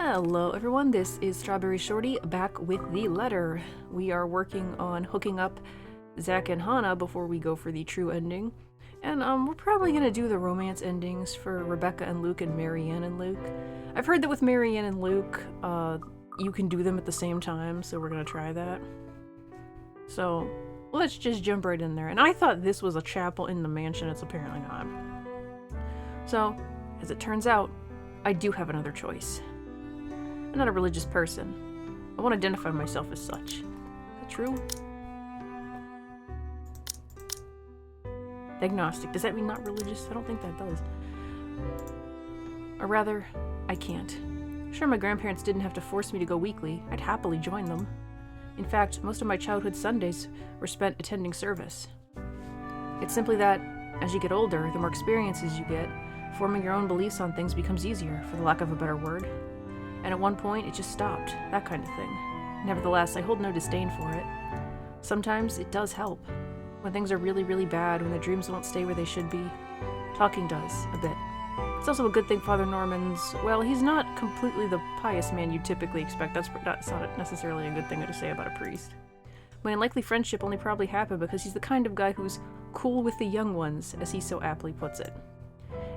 Hello everyone, this is StrawberryShorty back with the letter. We are working on hooking up Zach and Hannah before we go for the true ending. And we're probably going to do the romance endings for Rebecca and Luke and Marianne and Luke. I've heard that with Marianne and Luke, you can do them at the same time, so we're going to try that. So, let's just jump right in there. And I thought this was a chapel in the mansion, it's apparently not. So, as it turns out, I do have another choice. I'm not a religious person. I won't identify myself as such. Is that true? Agnostic. Does that mean not religious? I don't think that does. Or rather, I can't. Sure, my grandparents didn't have to force me to go weekly. I'd happily join them. In fact, most of my childhood Sundays were spent attending service. It's simply that, as you get older, the more experiences you get, forming your own beliefs on things becomes easier, for the lack of a better word. And at one point, it just stopped, that kind of thing. Nevertheless, I hold no disdain for it. Sometimes it does help. When things are really, really bad, when the dreams won't stay where they should be, talking does, a bit. It's also a good thing Father Norman's, well, he's not completely the pious man you'd typically expect. That's not necessarily a good thing to say about a priest. My unlikely friendship only probably happened because he's the kind of guy who's cool with the young ones, as he so aptly puts it.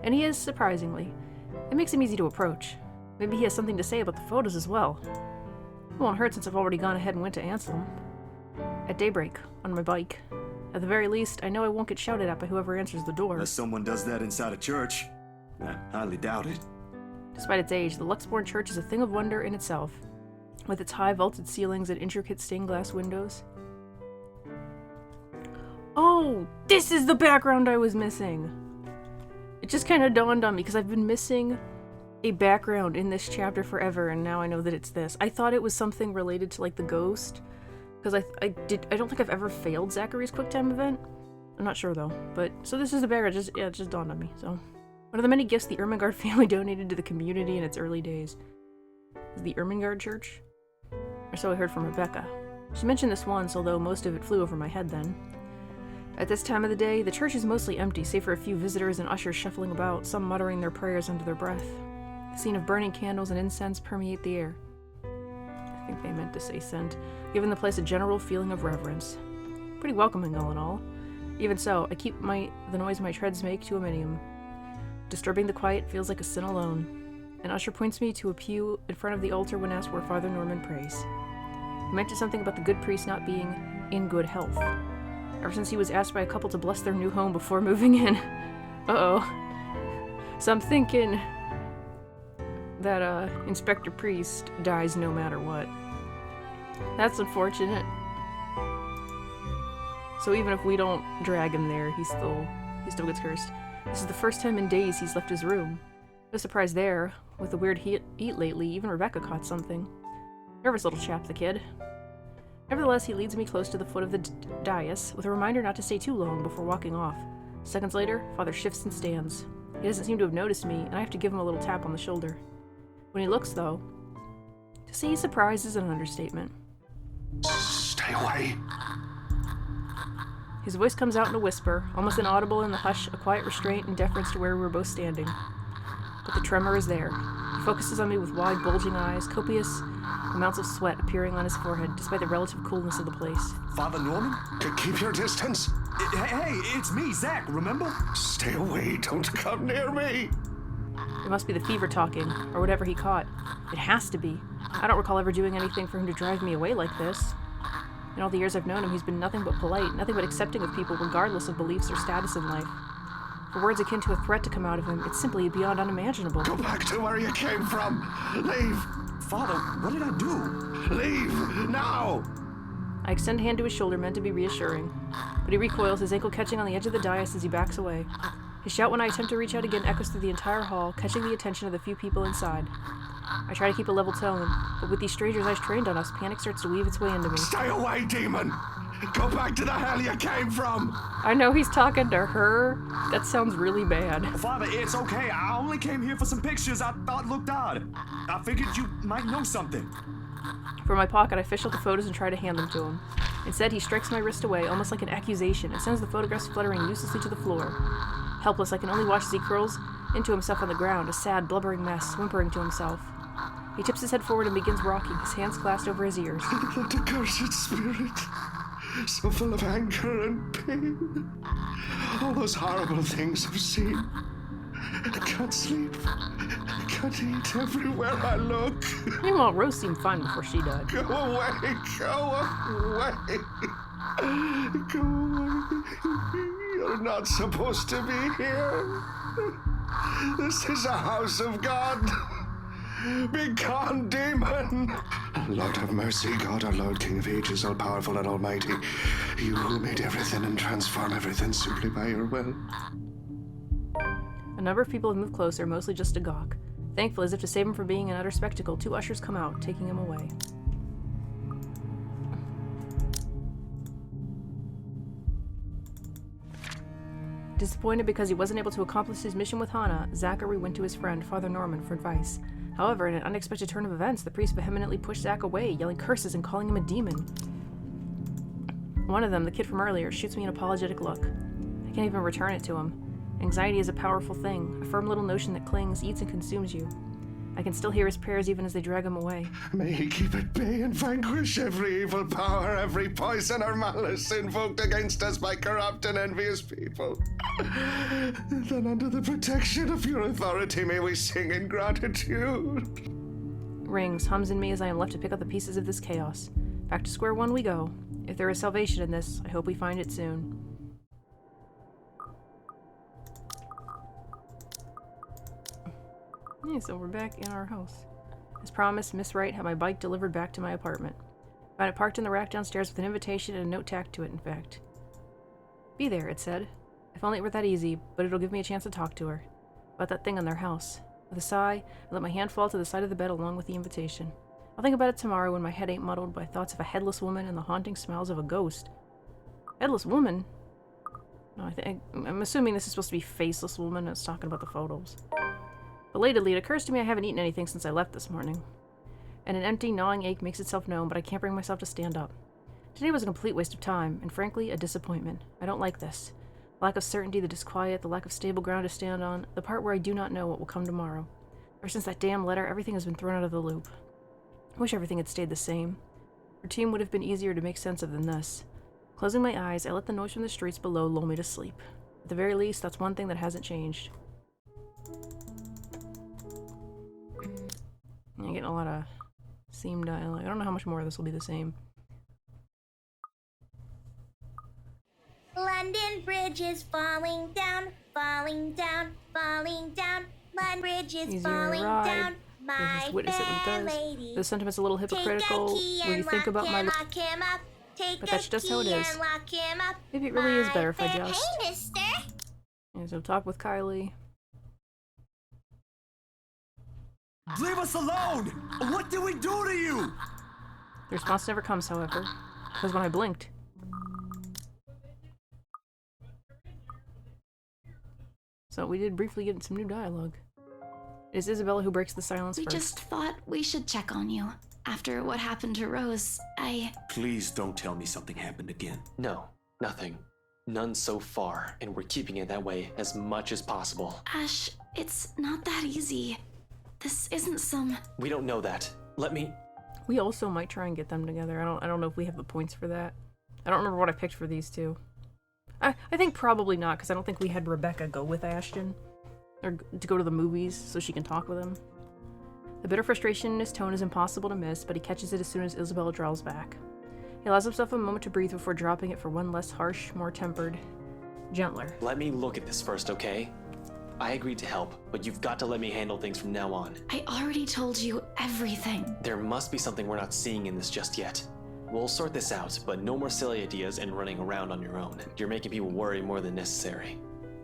And he is, surprisingly. It makes him easy to approach. Maybe he has something to say about the photos as well. It won't hurt since I've already gone ahead and went to Anselm. At daybreak, on my bike. At the very least, I know I won't get shouted at by whoever answers the door. Unless someone does that inside a church. I highly doubt it. Despite its age, the Luxborn Church is a thing of wonder in itself. With its high vaulted ceilings and intricate stained glass windows. Oh, this is the background I was missing! It just kind of dawned on me, because I've been missing a background in this chapter forever, and now I know that it's this. I thought it was something related to, like, the ghost, because I don't think I've ever failed Zachary's QuickTime event. I'm not sure, though. But, so this is the background, it just dawned on me, so. One of the many gifts the Ermengarde family donated to the community in its early days. Is the Ermengarde Church? Or so I heard from Rebecca. She mentioned this once, although most of it flew over my head then. At this time of the day, the church is mostly empty, save for a few visitors and ushers shuffling about, some muttering their prayers under their breath. The scene of burning candles and incense permeate the air. I think they meant to say scent, giving the place a general feeling of reverence. Pretty welcoming, all in all. Even so, I keep the noise my treads make to a minimum. Disturbing the quiet feels like a sin alone. An usher points me to a pew in front of the altar when asked where Father Norman prays. He mentioned something about the good priest not being in good health. Ever since he was asked by a couple to bless their new home before moving in. Uh-oh. So I'm thinking that Inspector Priest dies no matter what. That's unfortunate. So even if we don't drag him there, he still gets cursed. This is the first time in days he's left his room. No surprise there. With the weird heat lately, even Rebecca caught something. Nervous little chap, the kid. Nevertheless, he leads me close to the foot of the dais, with a reminder not to stay too long before walking off. Seconds later, Father shifts and stands. He doesn't seem to have noticed me, and I have to give him a little tap on the shoulder. When he looks, though, to say he's surprised is an understatement. Stay away. His voice comes out in a whisper, almost inaudible in the hush, a quiet restraint and deference to where we were both standing. But the tremor is there. He focuses on me with wide, bulging eyes, copious amounts of sweat appearing on his forehead, despite the relative coolness of the place. Father Norman? Keep your distance. Hey, it's me, Zach, remember? Stay away, don't come near me. It must be the fever talking, or whatever he caught. It has to be. I don't recall ever doing anything for him to drive me away like this. In all the years I've known him, he's been nothing but polite, nothing but accepting of people regardless of beliefs or status in life. For words akin to a threat to come out of him, it's simply beyond unimaginable. Go back to where you came from. Leave. Father, what did I do? Leave, now. I extend a hand to his shoulder, meant to be reassuring. But he recoils, his ankle catching on the edge of the dais as he backs away. His shout when I attempt to reach out again echoes through the entire hall, catching the attention of the few people inside. I try to keep a level tone, but with these strangers' eyes trained on us, panic starts to weave its way into me. Stay away, demon. Go back to the hell you came from. I know he's talking to her. That sounds really bad. Father, it's okay. I only came here for some pictures I thought looked odd. I figured you might know something. From my pocket, I fish out the photos and try to hand them to him. Instead, he strikes my wrist away, almost like an accusation, and sends the photographs fluttering uselessly to the floor. Helpless, I can only watch as he curls into himself on the ground, a sad, blubbering mess, whimpering to himself. He tips his head forward and begins rocking, his hands clasped over his ears. That accursed spirit, so full of anger and pain. All those horrible things I've seen. I can't sleep. I can't eat everywhere I look. Meanwhile, Rose seemed fine before she died. Go away, go away. Go away. You're not supposed to be here. This is a house of God. Be gone, demon! Lord have mercy, God, our Lord, King of ages, all-powerful and almighty. You who made everything and transform everything simply by your will. A number of people have moved closer, mostly just to gawk. Thankful, as if to save him from being an utter spectacle, 2 ushers come out, taking him away. Disappointed because he wasn't able to accomplish his mission with Hannah, Zachary went to his friend, Father Norman, for advice. However, in an unexpected turn of events, the priest vehemently pushed Zach away, yelling curses and calling him a demon. One of them, the kid from earlier, shoots me an apologetic look. I can't even return it to him. Anxiety is a powerful thing, a firm little notion that clings, eats, and consumes you. I can still hear his prayers even as they drag him away. May he keep at bay and vanquish every evil power, every poison or malice invoked against us by corrupt and envious people. Then under the protection of your authority may we sing in gratitude. Rings, hums in me as I am left to pick up the pieces of this chaos. Back to square one we go. If there is salvation in this, I hope we find it soon. Yeah, so we're back in our house. As promised, Miss Wright had my bike delivered back to my apartment. Found it parked in the rack downstairs with an invitation and a note tacked to it, in fact. Be there, it said. If only it were that easy, but it'll give me a chance to talk to her. About that thing in their house. With a sigh, I let my hand fall to the side of the bed along with the invitation. I'll think about it tomorrow when my head ain't muddled by thoughts of a headless woman and the haunting smells of a ghost. Headless woman? No, I'm assuming this is supposed to be faceless woman. It's talking about the photos. Belatedly, it occurs to me I haven't eaten anything since I left this morning. And an empty, gnawing ache makes itself known, but I can't bring myself to stand up. Today was a complete waste of time, and frankly, a disappointment. I don't like this. The lack of certainty, the disquiet, the lack of stable ground to stand on, the part where I do not know what will come tomorrow. Ever since that damn letter, everything has been thrown out of the loop. I wish everything had stayed the same. Routine would have been easier to make sense of than this. Closing my eyes, I let the noise from the streets below lull me to sleep. At the very least, that's one thing that hasn't changed. I'm getting a lot of seam dialogue. I don't know how much more of this will be the same. London Bridge is falling down, falling down, falling down. London Bridge is falling down. My just witness it when it does. lady. The sentiment's a little hypocritical when you think about my lock him up. but that's just how it is. Lock him up. Maybe it really is better if I just... Hey, mister. And so talk with Kylie. Leave us alone! What did we do to you? The response never comes, however, because when I blinked... So we did briefly get some new dialogue. It is Isabella who breaks the silence We first. just thought we should check on you. After what happened to Rose, Please don't tell me something happened again. No, nothing. None so far, and we're keeping it that way as much as possible. Ash, it's not that easy. This isn't some... We don't know that. Let me... We also might try and get them together. I don't know if we have the points for that. I don't remember what I picked for these two. I think probably not, because I don't think we had Rebecca go with Ashton. Or to go to the movies so she can talk with him. The bitter frustration in his tone is impossible to miss, but he catches it as soon as Isabella draws back. He allows himself a moment to breathe before dropping it for one less harsh, more tempered, gentler. Let me look at this first, okay? I agreed to help, but you've got to let me handle things from now on. I already told you everything. There must be something we're not seeing in this just yet. We'll sort this out, but no more silly ideas and running around on your own. You're making people worry more than necessary.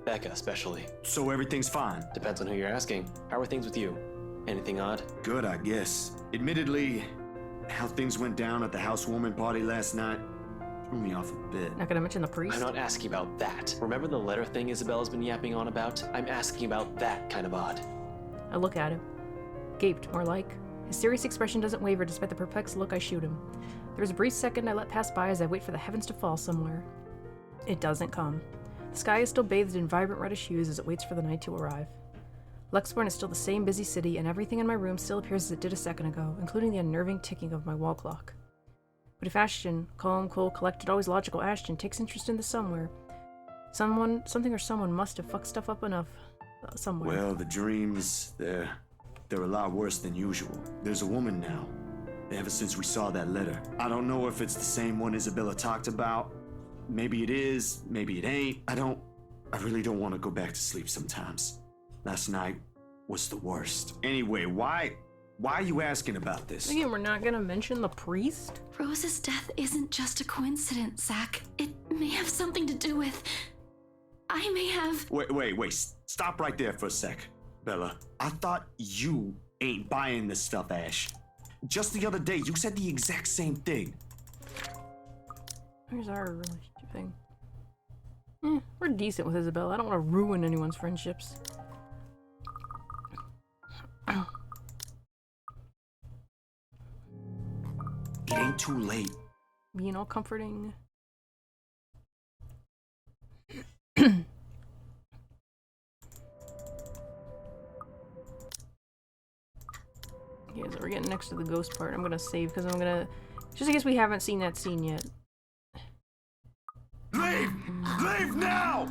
Becca, especially. So everything's fine? Depends on who you're asking. How are things with you? Anything odd? Good, I guess. Admittedly, how things went down at the housewarming party last night threw me off a bit. Not gonna mention the priest? I'm not asking about that. Remember the letter thing Isabella's been yapping on about? I'm asking about that kind of odd. I look at him. Gaped, more like. His serious expression doesn't waver despite the perplexed look I shoot him. There is a brief second I let pass by as I wait for the heavens to fall somewhere. It doesn't come. The sky is still bathed in vibrant reddish hues as it waits for the night to arrive. Luxborn is still the same busy city, and everything in my room still appears as it did a second ago, including the unnerving ticking of my wall clock. But if Ashton, calm, cool, collected, always logical Ashton, takes interest in this somewhere, something or someone must have fucked stuff up enough somewhere. Well, the dreams, they're a lot worse than usual. There's a woman now, ever since we saw that letter. I don't know if it's the same one Isabella talked about. Maybe it is, maybe it ain't. I really don't want to go back to sleep sometimes. Last night was the worst. Anyway, why are you asking about this? Again, we're not gonna mention the priest? Rose's death isn't just a coincidence, Zach. It may have something to do with... I may have... Wait. Stop right there for a sec, Bella. I thought you ain't buying this stuff, Ash. Just the other day, you said the exact same thing. Here's our relationship thing. We're decent with Isabella. I don't want to ruin anyone's friendships. It ain't too late. Being all comforting. Okay, so we're getting next to the ghost part. I'm gonna save because I'm gonna... Just in case we haven't seen that scene yet. Leave! Leave now!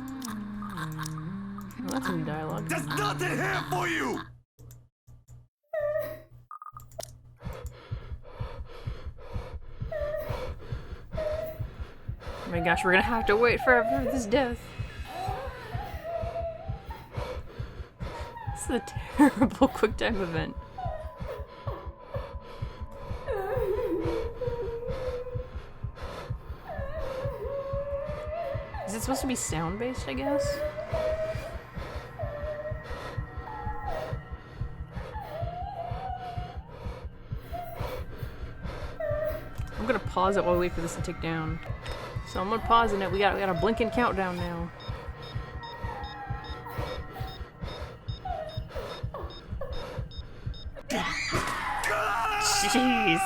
Oh, that's new dialogue. There's nothing here for you! Oh my gosh, we're gonna have to wait forever for this death. This is a terrible QuickTime event. Is it supposed to be sound-based, I guess? I'm gonna pause it while we wait for this to tick down. So I'm gonna pause it. We got a blinking countdown now. Jeez.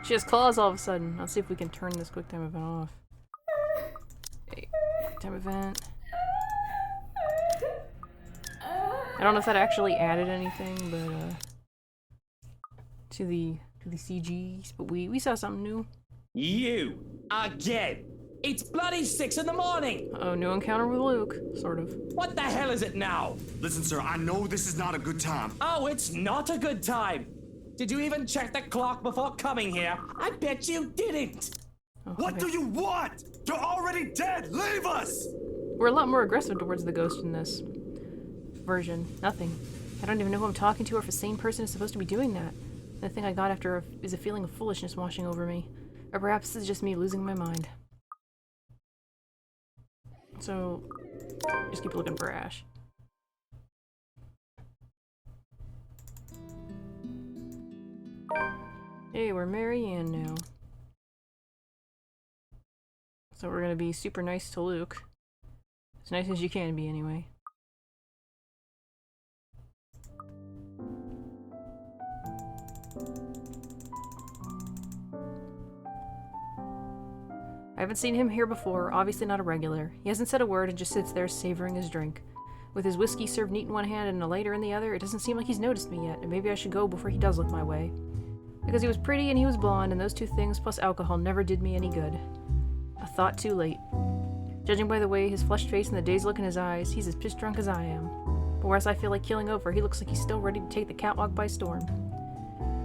She has claws all of a sudden. Let's see if we can turn this QuickTime event off. Okay, QuickTime event. I don't know if that actually added anything, but to the CGs, but we saw something new. You again! It's bloody 6 in the morning! Oh, new encounter with Luke, sort of. What the hell is it now? Listen, sir, I know this is not a good time. Oh, it's not a good time! Did you even check the clock before coming here? I bet you didn't! Oh, What do you want? You're already dead! Leave us! We're a lot more aggressive towards the ghost in this version. Nothing. I don't even know who I'm talking to or if a sane person is supposed to be doing that. The thing I got after is a feeling of foolishness washing over me. Or perhaps this is just me losing my mind. So, just keep looking for Ash. Hey, we're Marianne now. So we're gonna be super nice to Luke. As nice as you can be, anyway. I haven't seen him here before, obviously not a regular. He hasn't said a word and just sits there savoring his drink. With his whiskey served neat in one hand and a lighter in the other, it doesn't seem like he's noticed me yet, and maybe I should go before he does look my way. Because he was pretty and he was blonde, and those two things plus alcohol never did me any good. A thought too late. Judging by the way his flushed face and the dazed look in his eyes, he's as piss drunk as I am. But whereas I feel like keeling over, he looks like he's still ready to take the catwalk by storm.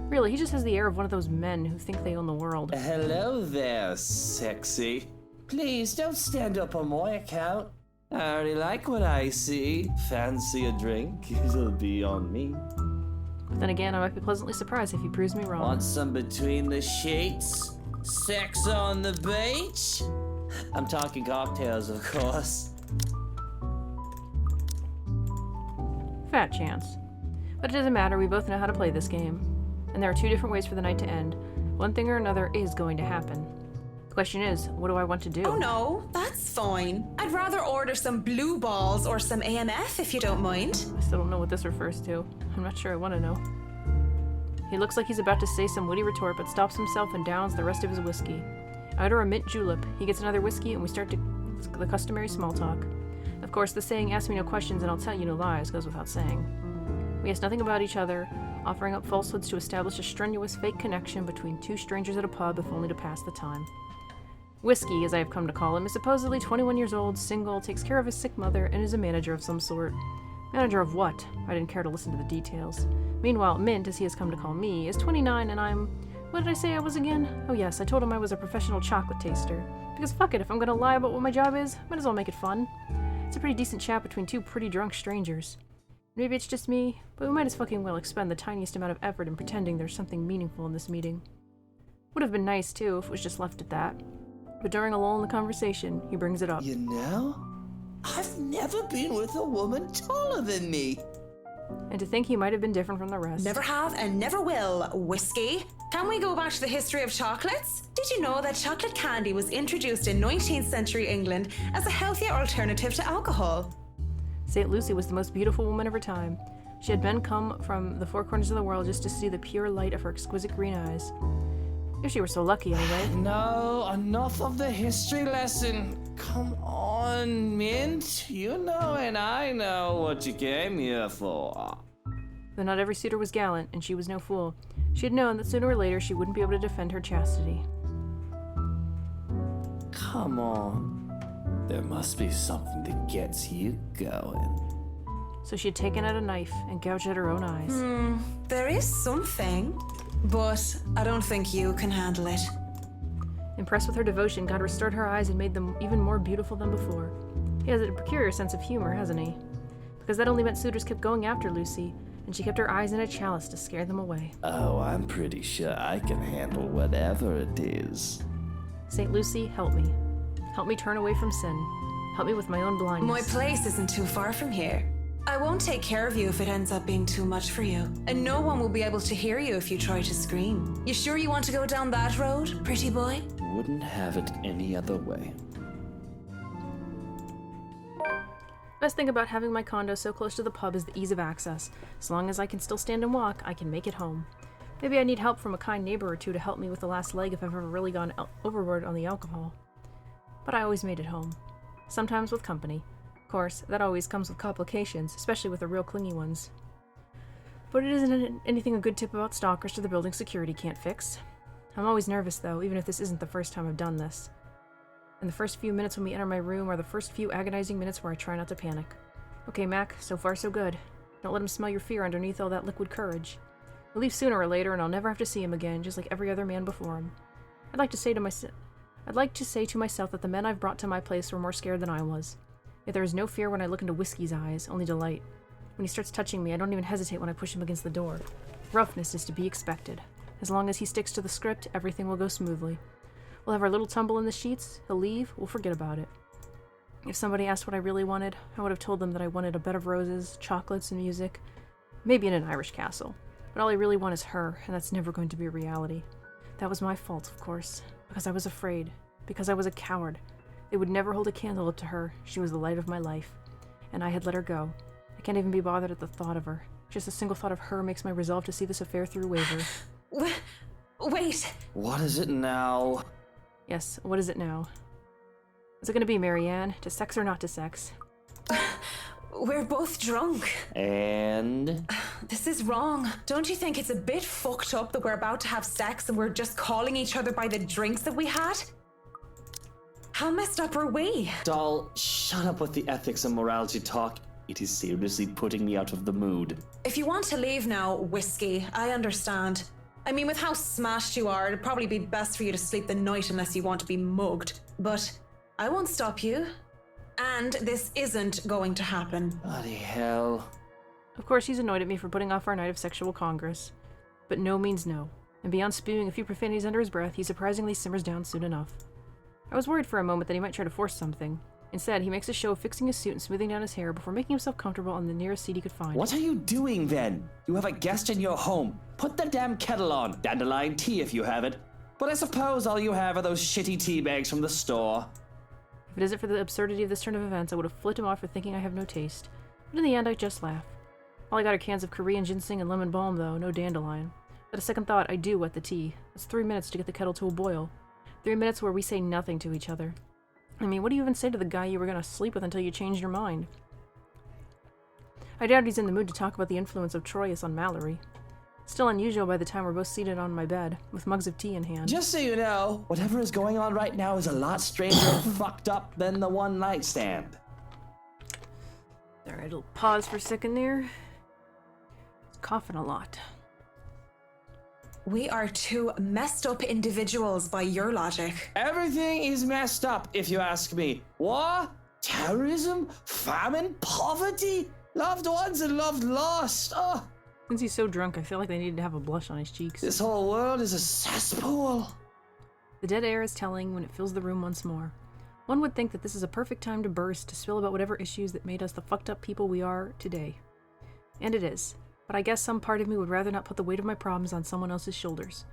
Really, he just has the air of one of those men who think they own the world. Hello there, sexy. Please don't stand up on my account. I already like what I see. Fancy a drink? It'll be on me. But then again, I might be pleasantly surprised if he proves me wrong. Want some between the sheets? Sex on the beach? I'm talking cocktails, of course. Fat chance. But it doesn't matter, we both know how to play this game. And there are two different ways for the night to end. One thing or another is going to happen. The question is, what do I want to do? Oh no, that's fine. I'd rather order some blue balls or some AMF if you don't mind. I still don't know what this refers to. I'm not sure I want to know. He looks like he's about to say some witty retort, but stops himself and downs the rest of his whiskey. I order a mint julep. He gets another whiskey, and we start the customary small talk. Of course, the saying, ask me no questions and I'll tell you no lies, goes without saying. We asked nothing about each other, offering up falsehoods to establish a strenuous fake connection between two strangers at a pub, if only to pass the time. Whiskey, as I have come to call him, is supposedly 21 years old, single, takes care of his sick mother, and is a manager of some sort. Manager of what? I didn't care to listen to the details. Meanwhile, Mint, as he has come to call me, is 29 and I'm... What did I say I was again? Oh yes, I told him I was a professional chocolate taster. Because fuck it, if I'm gonna lie about what my job is, might as well make it fun. It's a pretty decent chat between two pretty drunk strangers. Maybe it's just me, but we might as fucking well expend the tiniest amount of effort in pretending there's something meaningful in this meeting. Would have been nice, too, if it was just left at that. But during a lull in the conversation, he brings it up. You know, I've never been with a woman taller than me. And to think he might have been different from the rest. Never have and never will, Whiskey. Can we go back to the history of chocolates? Did you know that chocolate candy was introduced in 19th century England as a healthier alternative to alcohol? St. Lucy was the most beautiful woman of her time. She had men come from the four corners of the world just to see the pure light of her exquisite green eyes. If she were so lucky, anyway. No, enough of the history lesson. Come on, Mint. You know and I know what you came here for. Though not every suitor was gallant, and she was no fool. She had known that sooner or later she wouldn't be able to defend her chastity. Come on. There must be something that gets you going. So she had taken out a knife and gouged at her own eyes. There is something, but I don't think you can handle it. Impressed with her devotion, God restored her eyes and made them even more beautiful than before. He has a peculiar sense of humor, hasn't he? Because that only meant suitors kept going after Lucy, and she kept her eyes in a chalice to scare them away. Oh, I'm pretty sure I can handle whatever it is. St. Lucy, help me. Help me turn away from sin. Help me with my own blindness. My place isn't too far from here. I won't take care of you if it ends up being too much for you. And no one will be able to hear you if you try to scream. You sure you want to go down that road, pretty boy? Wouldn't have it any other way. Best thing about having my condo so close to the pub is the ease of access. As long as I can still stand and walk, I can make it home. Maybe I need help from a kind neighbor or two to help me with the last leg if I've ever really gone overboard on the alcohol. But I always made it home. Sometimes with company. Of course, that always comes with complications, especially with the real clingy ones. But it isn't anything a good tip about stalkers to the building security can't fix. I'm always nervous though, even if this isn't the first time I've done this. And the first few minutes when we enter my room are the first few agonizing minutes where I try not to panic. Okay, Mac, so far so good. Don't let him smell your fear underneath all that liquid courage. He'll leave sooner or later and I'll never have to see him again, just like every other man before him. I'd like to say to myself that the men I've brought to my place were more scared than I was. Yet there is no fear when I look into Whiskey's eyes, only delight. When he starts touching me, I don't even hesitate when I push him against the door. Roughness is to be expected. As long as he sticks to the script, everything will go smoothly. We'll have our little tumble in the sheets, he'll leave, we'll forget about it. If somebody asked what I really wanted, I would have told them that I wanted a bed of roses, chocolates, and music. Maybe in an Irish castle. But all I really want is her, and that's never going to be a reality. That was my fault, of course. Because I was afraid. Because I was a coward. They would never hold a candle up to her. She was the light of my life. And I had let her go. I can't even be bothered at the thought of her. Just a single thought of her makes my resolve to see this affair through waver. Wait. What is it now? Yes, what is it now? Is it gonna be Marianne? To sex or not to sex? We're both drunk. And? This is wrong. Don't you think it's a bit fucked up that we're about to have sex and we're just calling each other by the drinks that we had? How messed up are we? Doll, shut up with the ethics and morality talk. It is seriously putting me out of the mood. If you want to leave now, Whiskey, I understand. I mean, with how smashed you are, it'd probably be best for you to sleep the night unless you want to be mugged. But I won't stop you. And this isn't going to happen. Bloody hell. Of course, he's annoyed at me for putting off our night of sexual congress. But no means no. And beyond spewing a few profanities under his breath, he surprisingly simmers down soon enough. I was worried for a moment that he might try to force something. Instead, he makes a show of fixing his suit and smoothing down his hair before making himself comfortable on the nearest seat he could find. What are you doing then? You have a guest in your home. Put the damn kettle on. Dandelion tea if you have it. But I suppose all you have are those shitty tea bags from the store. If it isn't for the absurdity of this turn of events, I would have flipped him off for thinking I have no taste. But in the end, I just laugh. All I got are cans of Korean ginseng and lemon balm, though, no dandelion. At a second thought, I do wet the tea. It's 3 minutes to get the kettle to a boil. 3 minutes where we say nothing to each other. I mean, what do you even say to the guy you were gonna sleep with until you changed your mind? I doubt he's in the mood to talk about the influence of Troyes on Mallory. Still unusual by the time we're both seated on my bed, with mugs of tea in hand. Just so you know, whatever is going on right now is a lot stranger and fucked up than the one night stand. Alright, I'll pause for a second there. Coughing a lot. We are two messed up individuals by your logic. Everything is messed up, if you ask me. War, terrorism, famine, poverty, loved ones and loved lost. Oh, Since he's so drunk, I feel like they needed to have a blush on his cheeks. this whole world is a cesspool. The dead air is telling when it fills the room once more. One would think that this is a perfect time to burst, to spill about whatever issues that made us the fucked up people we are today. And it is. But I guess some part of me would rather not put the weight of my problems on someone else's shoulders.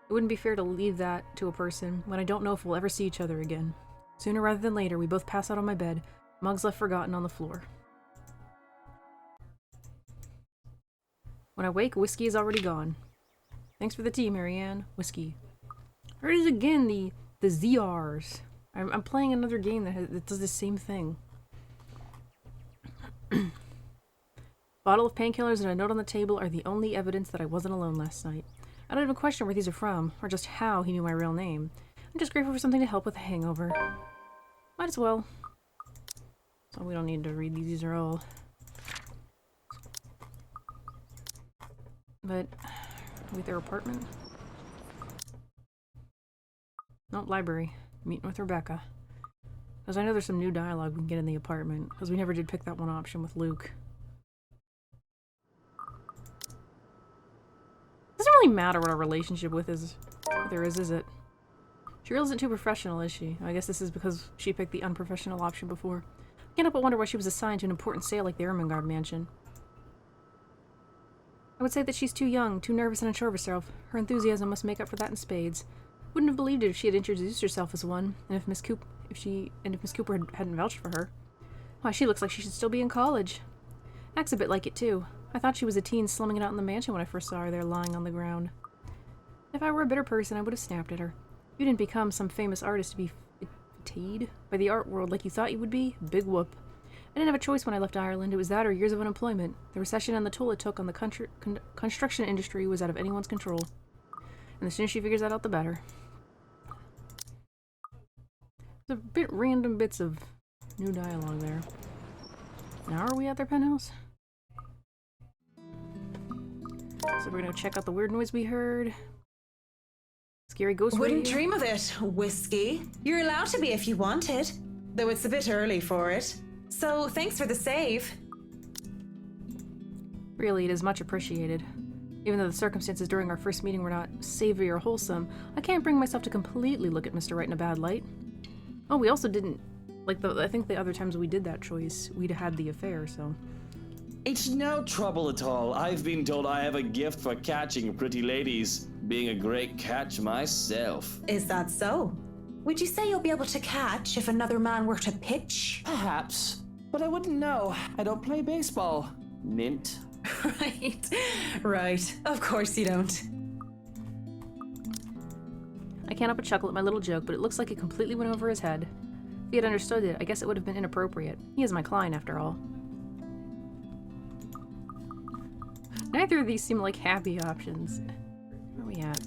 It wouldn't be fair to leave that to a person when I don't know if we'll ever see each other again. Sooner rather than later, we both pass out on my bed, mugs left forgotten on the floor. When I wake, whiskey is already gone. Thanks for the tea, Marianne. Whiskey. Here it is again, the ZRs. I'm playing another game that does the same thing. Bottle of painkillers and a note on the table are the only evidence that I wasn't alone last night. I don't even question where these are from, or just how he knew my real name. I'm just grateful for something to help with a hangover. Might as well. So we don't need to read these. These are all... But... with their apartment? Nope, library. Meeting with Rebecca. Because I know there's some new dialogue we can get in the apartment, because we never did pick that one option with Luke. Doesn't really matter what our relationship with is. There is it? She really isn't too professional, is she? I guess this is because she picked the unprofessional option before. I can't help but wonder why she was assigned to an important sale like the Ermengarde mansion. I would say that she's too young, too nervous and unsure of herself. Her enthusiasm must make up for that in spades. Wouldn't have believed it if she had introduced herself as one, and if Miss Cooper hadn't vouched for her. Why, she looks like she should still be in college. Acts a bit like it too. I thought she was a teen slumming it out in the mansion when I first saw her there lying on the ground. If I were a bitter person, I would have snapped at her. You didn't become some famous artist to be fatigued by the art world like you thought you would be. Big whoop. I didn't have a choice when I left Ireland. It was that or years of unemployment. The recession and the toll it took on the construction industry was out of anyone's control. And the sooner she figures that out, the better. There's a bit random bits of new dialogue there. Now are we at their penthouse? So we're gonna check out the weird noise we heard. Scary ghost Wouldn't radio. dream of it, Whiskey. You're allowed to be if you wanted, though it's a bit early for it. So thanks for the save. Really, it is much appreciated. Even though the circumstances during our first meeting were not savory or wholesome, I can't bring myself to completely look at Mr. Right in a bad light. Oh, we also didn't... I think the other times we did that choice, we'd had the affair, so... It's no trouble at all. I've been told I have a gift for catching pretty ladies, being a great catch myself. Is that so? Would you say you'll be able to catch if another man were to pitch? Perhaps, but I wouldn't know. I don't play baseball. Mint. Right. Of course you don't. I can't help but chuckle at my little joke, but it looks like it completely went over his head. If he had understood it, I guess it would have been inappropriate. He is my client, after all. Neither of these seem like happy options. Where are we at?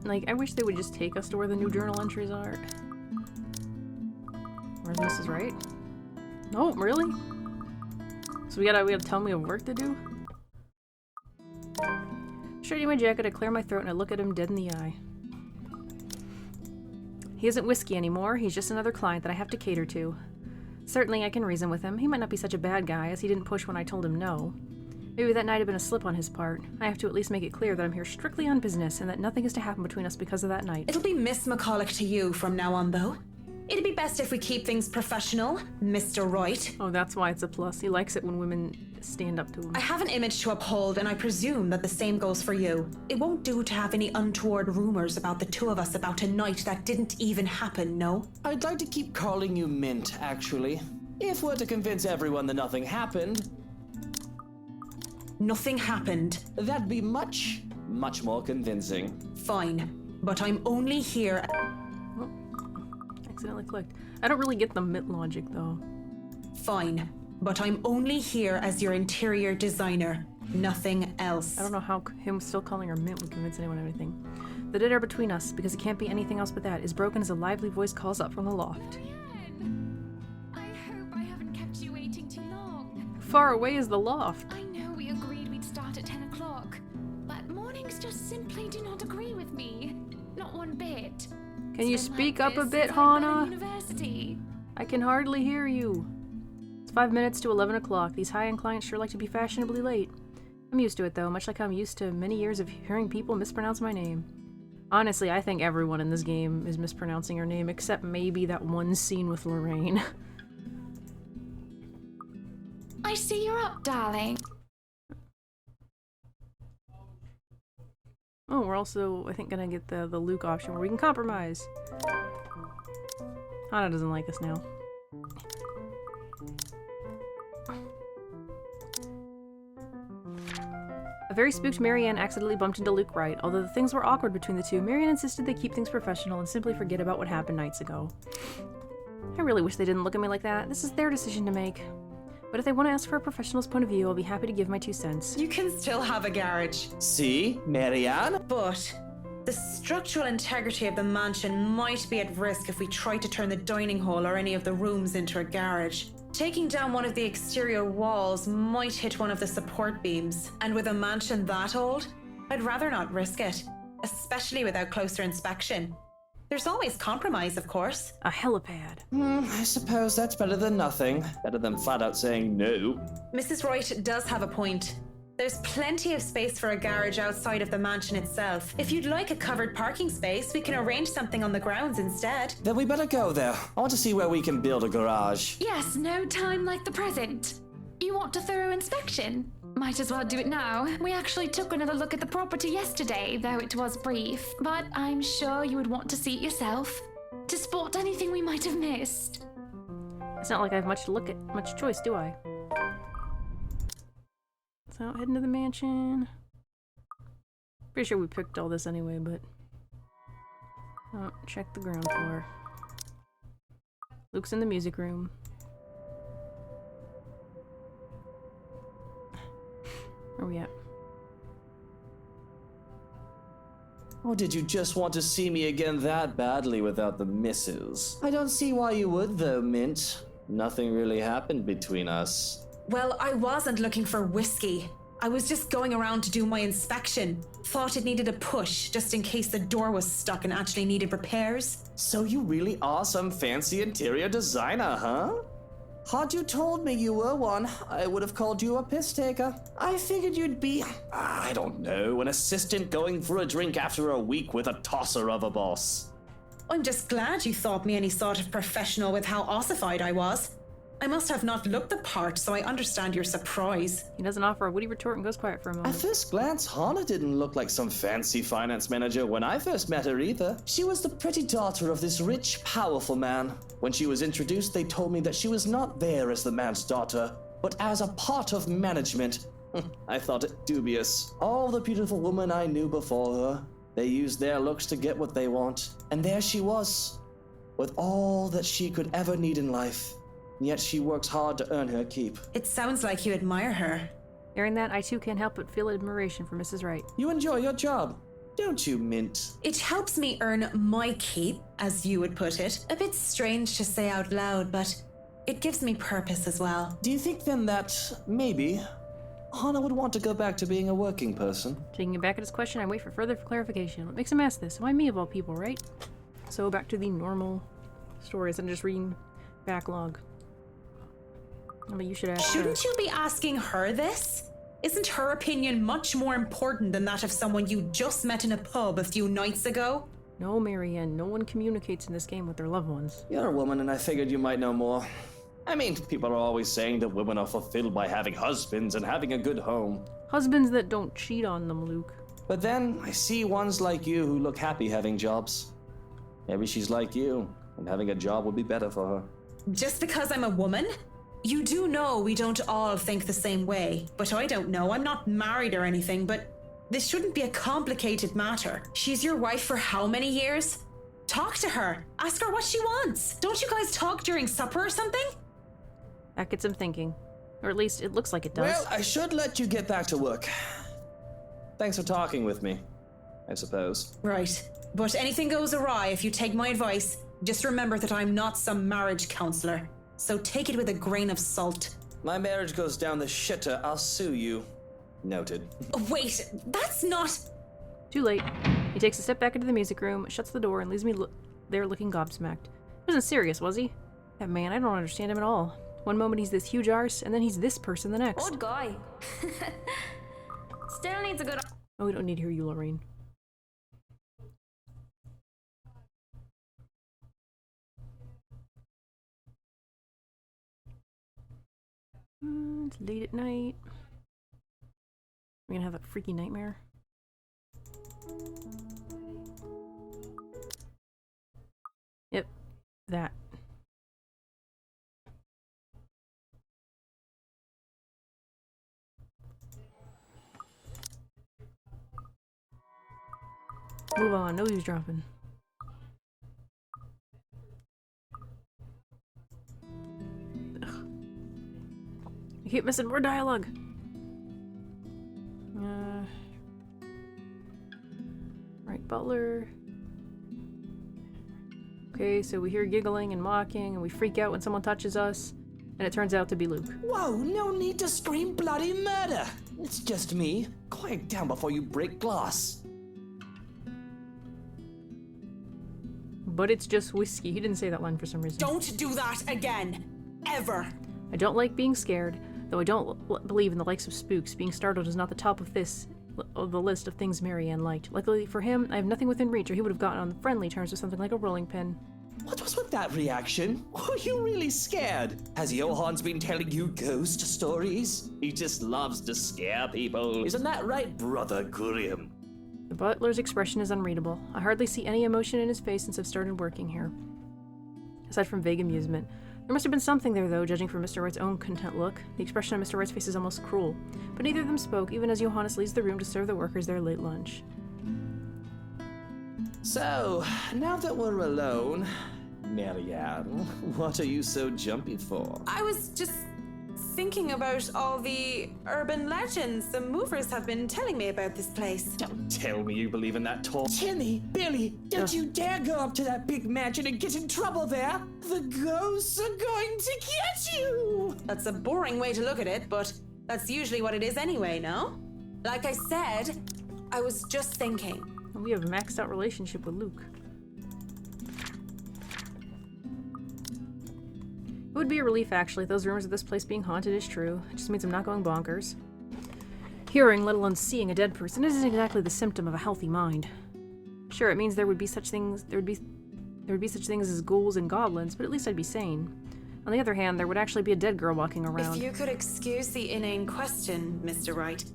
Like, I wish they would just take us to where the new journal entries are. Where's Mrs. Wright? No, really? So we gotta tell me of work to do? Straightening my jacket, I clear my throat and I look at him dead in the eye. He isn't Whiskey anymore, he's just another client that I have to cater to. Certainly I can reason with him. He might not be such a bad guy, as he didn't push when I told him no. Maybe that night had been a slip on his part. I have to at least make it clear that I'm here strictly on business and that nothing is to happen between us because of that night. It'll be Miss McCulloch to you from now on, though. It'd be best if we keep things professional, Mr. Wright. Oh, that's why it's a plus. He likes it when women stand up to him. I have an image to uphold, and I presume that the same goes for you. It won't do to have any untoward rumors about the two of us about a night that didn't even happen, no? I'd like to keep calling you Mint, actually. If we're to convince everyone that nothing happened... Nothing happened. That'd be much, Much more convincing. Fine, but I'm only here. Oh, accidentally clicked. I don't really get the mint logic, though. Fine, but I'm only here as your interior designer. Nothing else. I don't know how him still calling her mint would convince anyone of anything. The dead are between us, because it can't be anything else but that, is broken as a lively voice calls up from the loft. Marianne! I hope I haven't kept you waiting too long. Far away is the loft. I know we agreed we'd start at 10 o'clock, but mornings just simply do not agree with me. Not one bit. Can you It's been speak like up a this bit, since I've been at Hana? University. I can hardly hear you. It's 5 minutes to 11 o'clock. These high-end clients sure like to be fashionably late. I'm used to it, though, much like I'm used to many years of hearing people mispronounce my name. Honestly, I think everyone in this game is mispronouncing her name, except maybe that one scene with Lorraine. I see you're up, darling. Oh, we're also, I think, gonna get the Luke option where we can compromise. Hana doesn't like us now. A very spooked Marianne accidentally bumped into Luke Wright. Although the things were awkward between the two, Marianne insisted they keep things professional and simply forget about what happened nights ago. I really wish they didn't look at me like that. This is their decision to make. But if they want to ask for a professional's point of view, I'll be happy to give my 2 cents. You can still have a garage. See, Marianne? But the structural integrity of the mansion might be at risk if we try to turn the dining hall or any of the rooms into a garage. Taking down one of the exterior walls might hit one of the support beams, and with a mansion that old, I'd rather not risk it, especially without closer inspection. There's always compromise, of course. A helipad. I suppose that's better than nothing. Better than flat out saying no. Mrs. Wright does have a point. There's plenty of space for a garage outside of the mansion itself. If you'd like a covered parking space, we can arrange something on the grounds instead. Then we better go there. I want to see where we can build a garage. Yes, no time like the present. You want a thorough inspection? Might as well do it now. We actually took another look at the property yesterday, though it was brief. But I'm sure you would want to see it yourself, to spot anything we might have missed. It's not like I have much choice, do I? So, heading to the mansion. Pretty sure we picked all this anyway, but... Oh, check the ground floor. Luke's in the music room. Where are we at? Or did you just want to see me again that badly without the misses? I don't see why you would, though, Mint. Nothing really happened between us. Well, I wasn't looking for whiskey. I was just going around to do my inspection. Thought it needed a push, just in case the door was stuck and actually needed repairs. So you really are some fancy interior designer, huh? Had you told me you were one, I would have called you a piss taker. I figured you'd be, I don't know, an assistant going for a drink after a week with a tosser of a boss. I'm just glad you thought me any sort of professional with how ossified I was. I must have not looked the part, so I understand your surprise. He doesn't offer a witty retort and goes quiet for a At moment. first glance, Hana didn't look like some fancy finance manager when I first met her either. She was the pretty daughter of this rich, powerful man. When she was introduced, they told me that she was not there as the man's daughter, but as a part of management. I thought it dubious. All the beautiful women I knew before her, they used their looks to get what they want. And there she was, with all that she could ever need in life. Yet she works hard to earn her keep. It sounds like you admire her. Hearing that, I too can't help but feel admiration for Mrs. Wright. You enjoy your job, don't you, Mint? It helps me earn my keep, as you would put it. A bit strange to say out loud, but it gives me purpose as well. Do you think then that, maybe, Hana would want to go back to being a working person? Taking it back at his question, I wait for further clarification. What makes him ask this? Why me of all people, right? So back to the normal stories and just reading backlog. But you should ask her. Shouldn't you be asking her this? Isn't her opinion much more important than that of someone you just met in a pub a few nights ago? No, Marianne, no one communicates in this game with their loved ones. You're a woman and I figured you might know more. I mean, people are always saying that women are fulfilled by having husbands and having a good home. Husbands that don't cheat on them, Luke. But then, I see ones like you who look happy having jobs. Maybe she's like you, and having a job would be better for her. Just because I'm a woman? You do know we don't all think the same way, but I don't know. I'm not married or anything, but This shouldn't be a complicated matter. She's your wife for how many years? Talk to her. Ask her what she wants. Don't you guys talk during supper or something? That gets him thinking. Or at least it looks like it does. Well, I should let you get back to work. Thanks for talking with me, I suppose. Right. But anything goes awry if you take my advice. Just remember that I'm not some marriage counselor. So take it with a grain of salt. My marriage goes down the shitter, I'll sue you. Noted. Wait, that's not... Too late. He takes a step back into the music room, shuts the door, and leaves me there looking gobsmacked. He wasn't serious, was he? That man, I don't understand him at all. One moment he's this huge arse, and then he's this person the next. Odd guy. Still needs a good... Oh, we don't need to hear you, Lorraine. It's late at night. We're gonna have a freaky nightmare. Yep, that. Move on, no eavesdropping. Ugh. I keep missing more dialogue. Right, butler. Okay, so we hear giggling and mocking, and we freak out when someone touches us, and it turns out to be Luke. Whoa, no need to scream bloody murder. It's just me. Quiet down before you break glass. But it's just whiskey. He didn't say that line for some reason. Don't do that again. Ever. I don't like being scared, though I don't believe in the likes of spooks. Being startled is not the top of the list of things Marianne liked. Luckily for him, I have nothing within reach, or he would have gotten on friendly terms with something like a rolling pin. What was with that reaction? Were you really scared? Has Johann's been telling you ghost stories? He just loves to scare people. Isn't that right, Brother Gurium? The butler's expression is unreadable. I hardly see any emotion in his face since I've started working here. Aside from vague amusement. There must have been something there, though, judging from Mr. Wright's own content look. The expression on Mr. Wright's face is almost cruel. But neither of them spoke, even as Johannes leaves the room to serve the workers their late lunch. So, now that we're alone, Marianne, what are you so jumpy for? I was just thinking about all the urban legends the movers have been telling me about this place. Don't tell me you believe in that talk. Timmy, Billy, don't you dare go up to that big mansion and get in trouble there. The ghosts are going to get you. That's a boring way to look at it, but that's usually what it is anyway, no? Like I said, I was just thinking. We have a maxed out relationship with Luke. It would be a relief, actually, if those rumors of this place being haunted is true. It just means I'm not going bonkers. Hearing, let alone seeing a dead person isn't exactly the symptom of a healthy mind. Sure, it means there would be such things as ghouls and goblins, but at least I'd be sane. On the other hand, there would actually be a dead girl walking around. If you could excuse the inane question, Mr. Wright.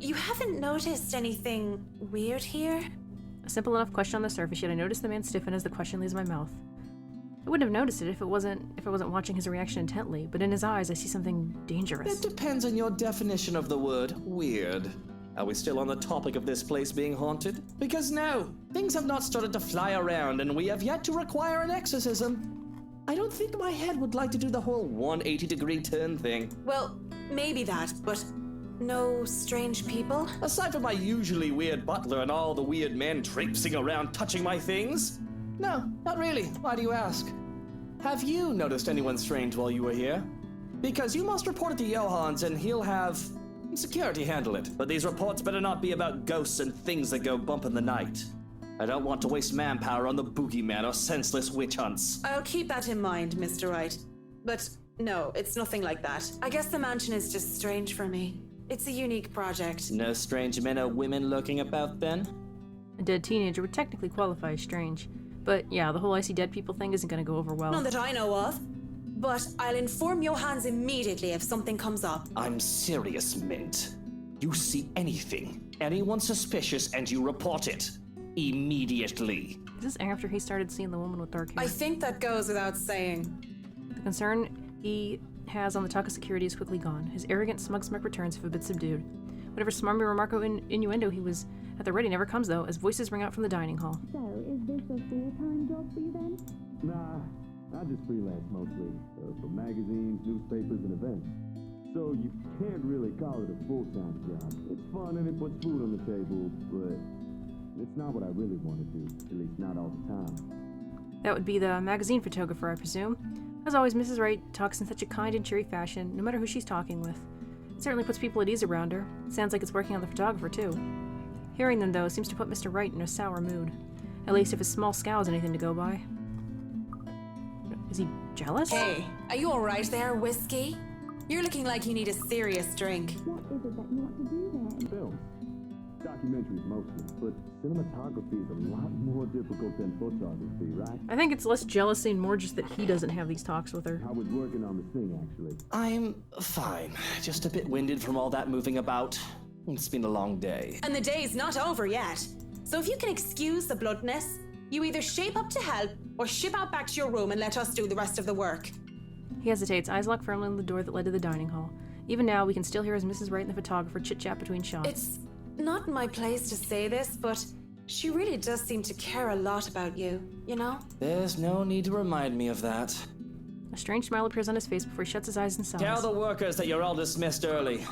You haven't noticed anything weird here? A simple enough question on the surface, yet I noticed the man stiffen as the question leaves my mouth. I wouldn't have noticed it if I wasn't watching his reaction intently, but in his eyes I see something dangerous. It depends on your definition of the word weird. Are we still on the topic of this place being haunted? Because no, things have not started to fly around and we have yet to require an exorcism. I don't think my head would like to do the whole 180-degree turn thing. Well, maybe that, but no strange people? Aside from my usually weird butler and all the weird men traipsing around touching my things? No, not really. Why do you ask? Have you noticed anyone strange while you were here? Because you must report it to Johann's and he'll have security handle it. But these reports better not be about ghosts and things that go bump in the night. I don't want to waste manpower on the boogeyman or senseless witch hunts. I'll keep that in mind, Mr. Wright. But no, it's nothing like that. I guess the mansion is just strange for me. It's a unique project. No strange men or women lurking about then? A dead teenager would technically qualify as strange. But yeah, the whole I see dead people thing isn't gonna go over well. None that I know of. But I'll inform Johann's immediately if something comes up. I'm serious, Mint. You see anything, anyone suspicious, and you report it. Immediately. Is this after he started seeing the woman with dark hair? I think that goes without saying. The concern he has on the talk of security is quickly gone. His arrogant, smug smirk returns if a bit subdued. Whatever smarmy remark or innuendo he was at the ready never comes, though, as voices ring out from the dining hall. So, is this a full-time job for you then? Nah, I just freelance mostly, for magazines, newspapers, and events. So you can't really call it a full-time job. It's fun and it puts food on the table, but it's not what I really want to do, at least not all the time. That would be the magazine photographer, I presume. As always, Mrs. Wright talks in such a kind and cheery fashion, no matter who she's talking with. It certainly puts people at ease around her. Sounds like it's working on the photographer, too. Hearing them, though, seems to put Mr. Wright in a sour mood. At least if his small scowl is anything to go by. Is he jealous? Hey, are you alright there, Whiskey? You're looking like you need a serious drink. What is it that you want to do then? Film. Documentaries mostly, but cinematography is a lot more difficult than photography, right? I think it's less jealousy and more just that he doesn't have these talks with her. I was working on the thing, actually. I'm fine. Just a bit winded from all that moving about. It's been a long day. And the day's not over yet. So if you can excuse the bloodness, you either shape up to help or ship out back to your room and let us do the rest of the work. He hesitates, eyes locked firmly on the door that led to the dining hall. Even now, we can still hear as Mrs. Wright and the photographer chit-chat between shots. It's not my place to say this, but she really does seem to care a lot about you, you know? There's no need to remind me of that. A strange smile appears on his face before he shuts his eyes and sighs. Tell the workers that you're all dismissed early.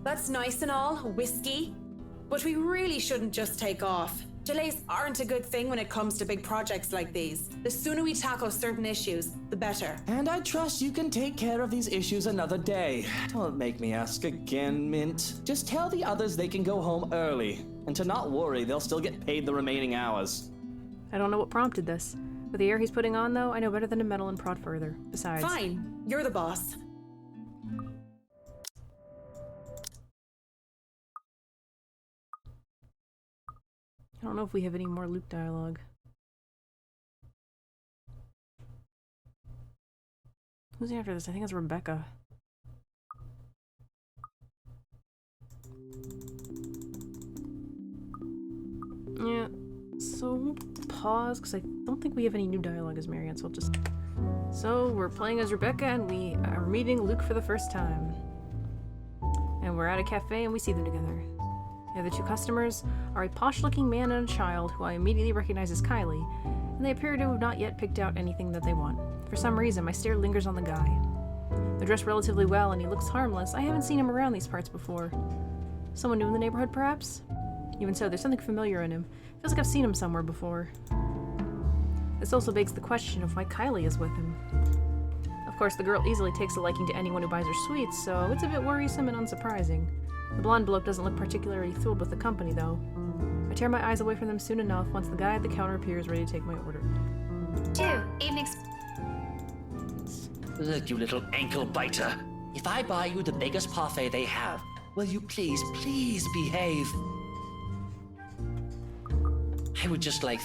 That's nice and all, Whiskey, but we really shouldn't just take off. Delays aren't a good thing when it comes to big projects like these. The sooner we tackle certain issues, the better. And I trust you can take care of these issues another day. Don't make me ask again, Mint. Just tell the others they can go home early. And to not worry, they'll still get paid the remaining hours. I don't know what prompted this. With the air he's putting on, though, I know better than to meddle and prod further. Besides... Fine, you're the boss. I don't know if we have any more Luke dialogue. Who's after this? I think it's Rebecca. Yeah, so we'll pause because I don't think we have any new dialogue as Marianne, so I'll just... So, we're playing as Rebecca and we are meeting Luke for the first time. And we're at a cafe and we see them together. The other two customers are a posh-looking man and a child who I immediately recognize as Kylie, and they appear to have not yet picked out anything that they want. For some reason, my stare lingers on the guy. They're dressed relatively well and he looks harmless. I haven't seen him around these parts before. Someone new in the neighborhood, perhaps? Even so, there's something familiar in him. Feels like I've seen him somewhere before. This also begs the question of why Kylie is with him. Of course, the girl easily takes a liking to anyone who buys her sweets, so it's a bit worrisome and unsurprising. The blonde bloke doesn't look particularly thrilled with the company, though. I tear my eyes away from them soon enough once the guy at the counter appears ready to take my order. Look, you little ankle biter. If I buy you the biggest parfait they have, will you please behave? I would just like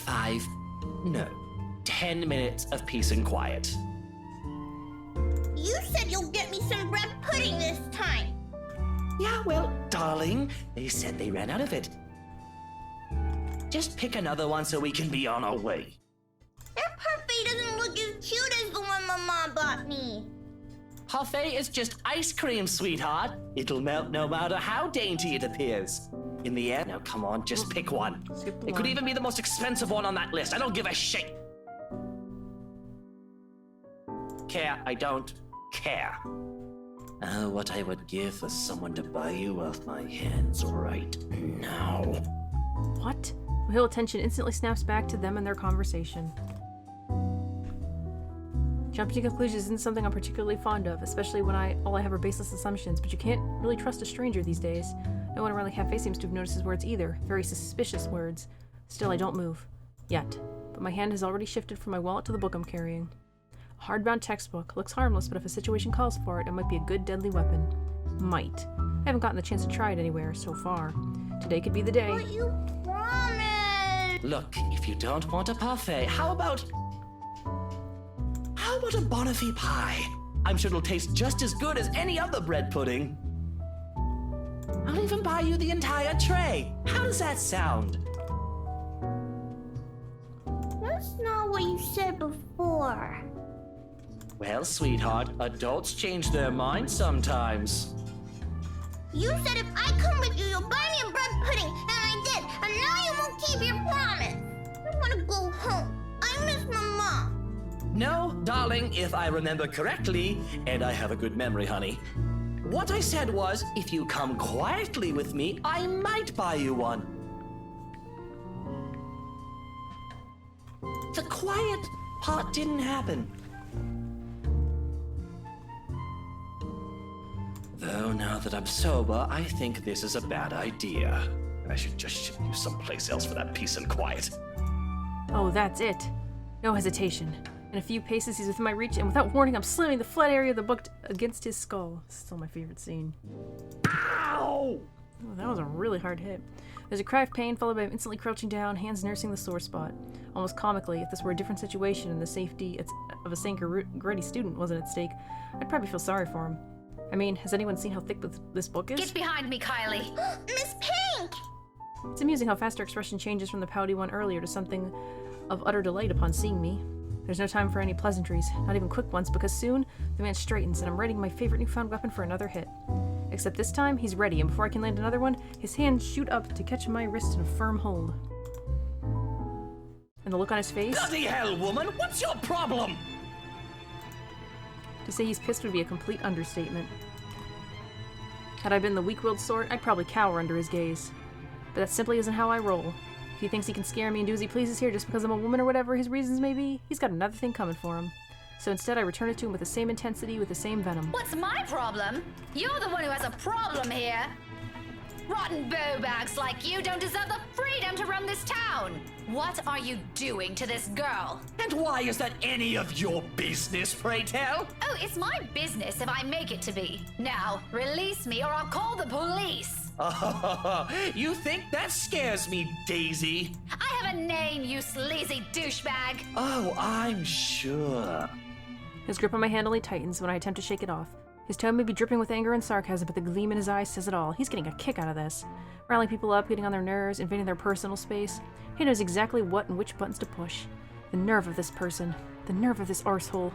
10 minutes of peace and quiet. You said you'll get me some bread pudding this time. Yeah, well, darling, they said they ran out of it. Just pick another one so we can be on our way. That parfait doesn't look as cute as the one my mom bought me. Parfait is just ice cream, sweetheart. It'll melt no matter how dainty it appears. In the end, now come on, just pick one. It could even be the most expensive one on that list. I don't give a shit. I don't care. Oh, what I would give for someone to buy you off my hands right now. What? Mahil attention instantly snaps back to them and their conversation. Jumping to conclusions isn't something I'm particularly fond of, especially when all I have are baseless assumptions, but you can't really trust a stranger these days. No one around the cafe seems to have noticed his words either. Very suspicious words. Still, I don't move. Yet. But my hand has already shifted from my wallet to the book I'm carrying. A hardbound textbook. Looks harmless, but if a situation calls for it, it might be a good deadly weapon. Might. I haven't gotten the chance to try it anywhere so far. Today could be the day. But you promised! Look, if you don't want a parfait, how about a Bonifay pie? I'm sure it'll taste just as good as any other bread pudding. I'll even buy you the entire tray. How does that sound? That's not what you said before. Well, sweetheart, adults change their minds sometimes. You said if I come with you, you'll buy me a bread pudding, and I did. And now you won't keep your promise. I want to go home. I miss my mom. No, darling, if I remember correctly, and I have a good memory, honey. What I said was, if you come quietly with me, I might buy you one. The quiet part didn't happen. Though now that I'm sober, I think this is a bad idea. I should just ship you someplace else for that peace and quiet. Oh, that's it. No hesitation. In a few paces, he's within my reach, and without warning, I'm slamming the flat area of the book against his skull. Still my favorite scene. Ow! Oh, that was a really hard hit. There's a cry of pain, followed by him instantly crouching down, hands nursing the sore spot. Almost comically, if this were a different situation and the safety of a sane, gritty student wasn't at stake, I'd probably feel sorry for him. I mean, has anyone seen how thick this book is? Get behind me, Kylie. Miss Pink! It's amusing how fast her expression changes from the pouty one earlier to something of utter delight upon seeing me. There's no time for any pleasantries, not even quick ones, because soon the man straightens and I'm readying my favorite newfound weapon for another hit. Except this time, he's ready, and before I can land another one, his hands shoot up to catch my wrist in a firm hold. And the look on his face? Bloody hell, woman! What's your problem? To say he's pissed would be a complete understatement. Had I been the weak-willed sort, I'd probably cower under his gaze. But that simply isn't how I roll. If he thinks he can scare me and do as he pleases here just because I'm a woman or whatever his reasons may be, he's got another thing coming for him. So instead I return it to him with the same intensity, with the same venom. What's my problem? You're the one who has a problem here. Rotten bowbags like you don't deserve the freedom to run this town. What are you doing to this girl? And why is that any of your business, pray tell? Oh, it's my business if I make it to be. Now, release me or I'll call the police. Oh, you think that scares me, Daisy? I have a name, you sleazy douchebag. Oh, I'm sure. His grip on my hand only tightens when I attempt to shake it off. His tone may be dripping with anger and sarcasm, but the gleam in his eyes says it all. He's getting a kick out of this. Riling people up, getting on their nerves, invading their personal space. He knows exactly what and which buttons to push. The nerve of this person. The nerve of this arsehole.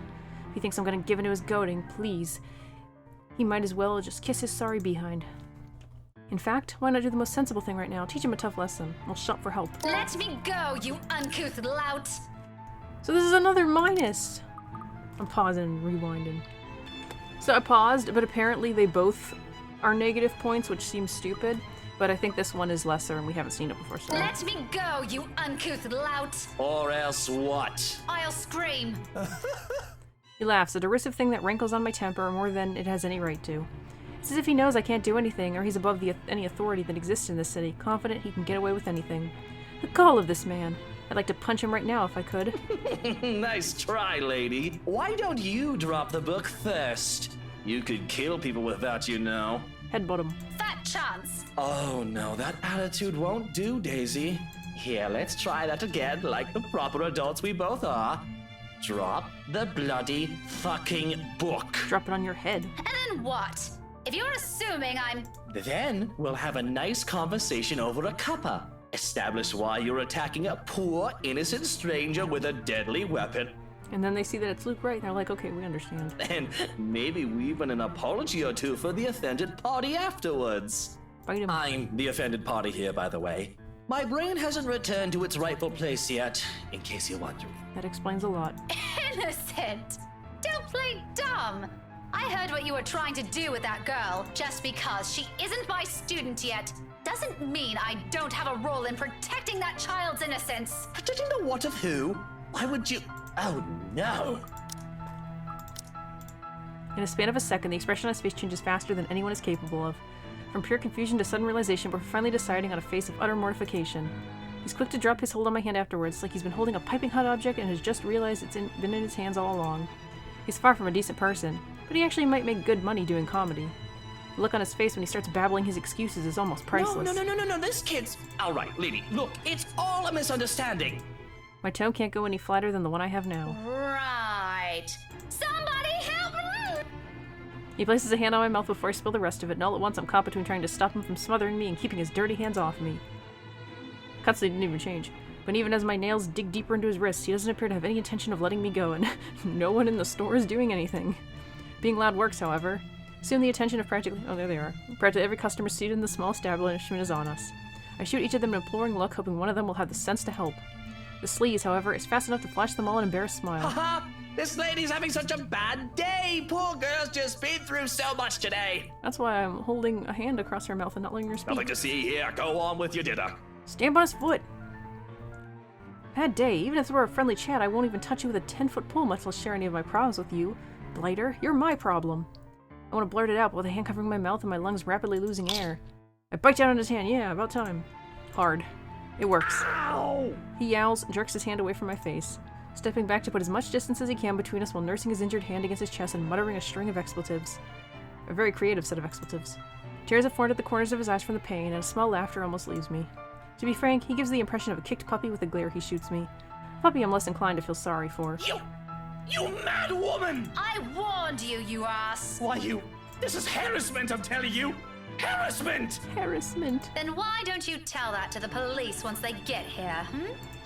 If he thinks I'm gonna give in to his goading, please. He might as well just kiss his sorry behind. In fact, why not do the most sensible thing right now? Teach him a tough lesson. I'll shout for help. Let me go, you uncouth lout. So this is another minus. I'm pausing and rewinding. So I paused, but apparently they both are negative points, which seems stupid. But I think this one is lesser, and we haven't seen it before. So. Let me go, you uncouth lout. Or else what? I'll scream. He laughs, a derisive thing that rankles on my temper more than it has any right to. It's as if he knows I can't do anything, or he's above any authority that exists in this city, confident he can get away with anything. The gall of this man. I'd like to punch him right now if I could. Nice try, lady. Why don't you drop the book first? You could kill people with that, you know. Headbutt him. Fat chance. Oh no, that attitude won't do, Daisy. Here, let's try that again, like the proper adults we both are. Drop the bloody fucking book. Drop it on your head. And then what? If you're assuming I'm... Then we'll have a nice conversation over a cuppa. Establish why you're attacking a poor, innocent stranger with a deadly weapon. And then they see that it's Luke Wright, and they're like, okay, we understand. And maybe even an apology or two for the offended party afterwards. Fight him. I'm the offended party here, by the way. My brain hasn't returned to its rightful place yet, in case you're wondering. That explains a lot. Innocent! Don't play dumb! I heard what you were trying to do with that girl. Just because she isn't my student yet doesn't mean I don't have a role in protecting that child's innocence. Protecting the what of who? Why would you... Oh no! In a span of a second, the expression on his face changes faster than anyone is capable of. From pure confusion to sudden realization, we're finally deciding on a face of utter mortification. He's quick to drop his hold on my hand afterwards, like he's been holding a piping hot object and has just realized it's been in his hands all along. He's far from a decent person, but he actually might make good money doing comedy. The look on his face when he starts babbling his excuses is almost priceless. No, this kid's... All right, lady, look, it's all a misunderstanding. My tone can't go any flatter than the one I have now. Right. Somebody help me! He places a hand on my mouth before I spill the rest of it, and all at once I'm caught between trying to stop him from smothering me and keeping his dirty hands off me. Cutscene didn't even change, but even as my nails dig deeper into his wrists, he doesn't appear to have any intention of letting me go, and no one in the store is doing anything. Being loud works, however. Soon the attention of practically every customer seated in the small establishment is on us. I shoot each of them an imploring look, hoping one of them will have the sense to help. The sleaze, however, is fast enough to flash them all an embarrassed smile. Haha! This lady's having such a bad day! Poor girl's just been through so much today! That's why I'm holding a hand across her mouth and not letting her speak. Nothing to see here. Go on with your dinner. Stamp on his foot! Bad day. Even if we're a friendly chat, I won't even touch you with a 10-foot pole, much less share any of my problems with you. Blighter, you're my problem. I want to blurt it out, but with a hand covering my mouth and my lungs rapidly losing air. I bite down on his hand. Yeah, about time. Hard. It works. Ow! He yowls, jerks his hand away from my face, stepping back to put as much distance as he can between us while nursing his injured hand against his chest and muttering a string of expletives. A very creative set of expletives. Tears have formed at the corners of his eyes from the pain, and a small laughter almost leaves me. To be frank, he gives the impression of a kicked puppy with the glare he shoots me. A puppy I'm less inclined to feel sorry for. You mad woman! I warned you, you ass! Why, this is harassment, I'm telling you! Harassment! Harassment. Then why don't you tell that to the police once they get here,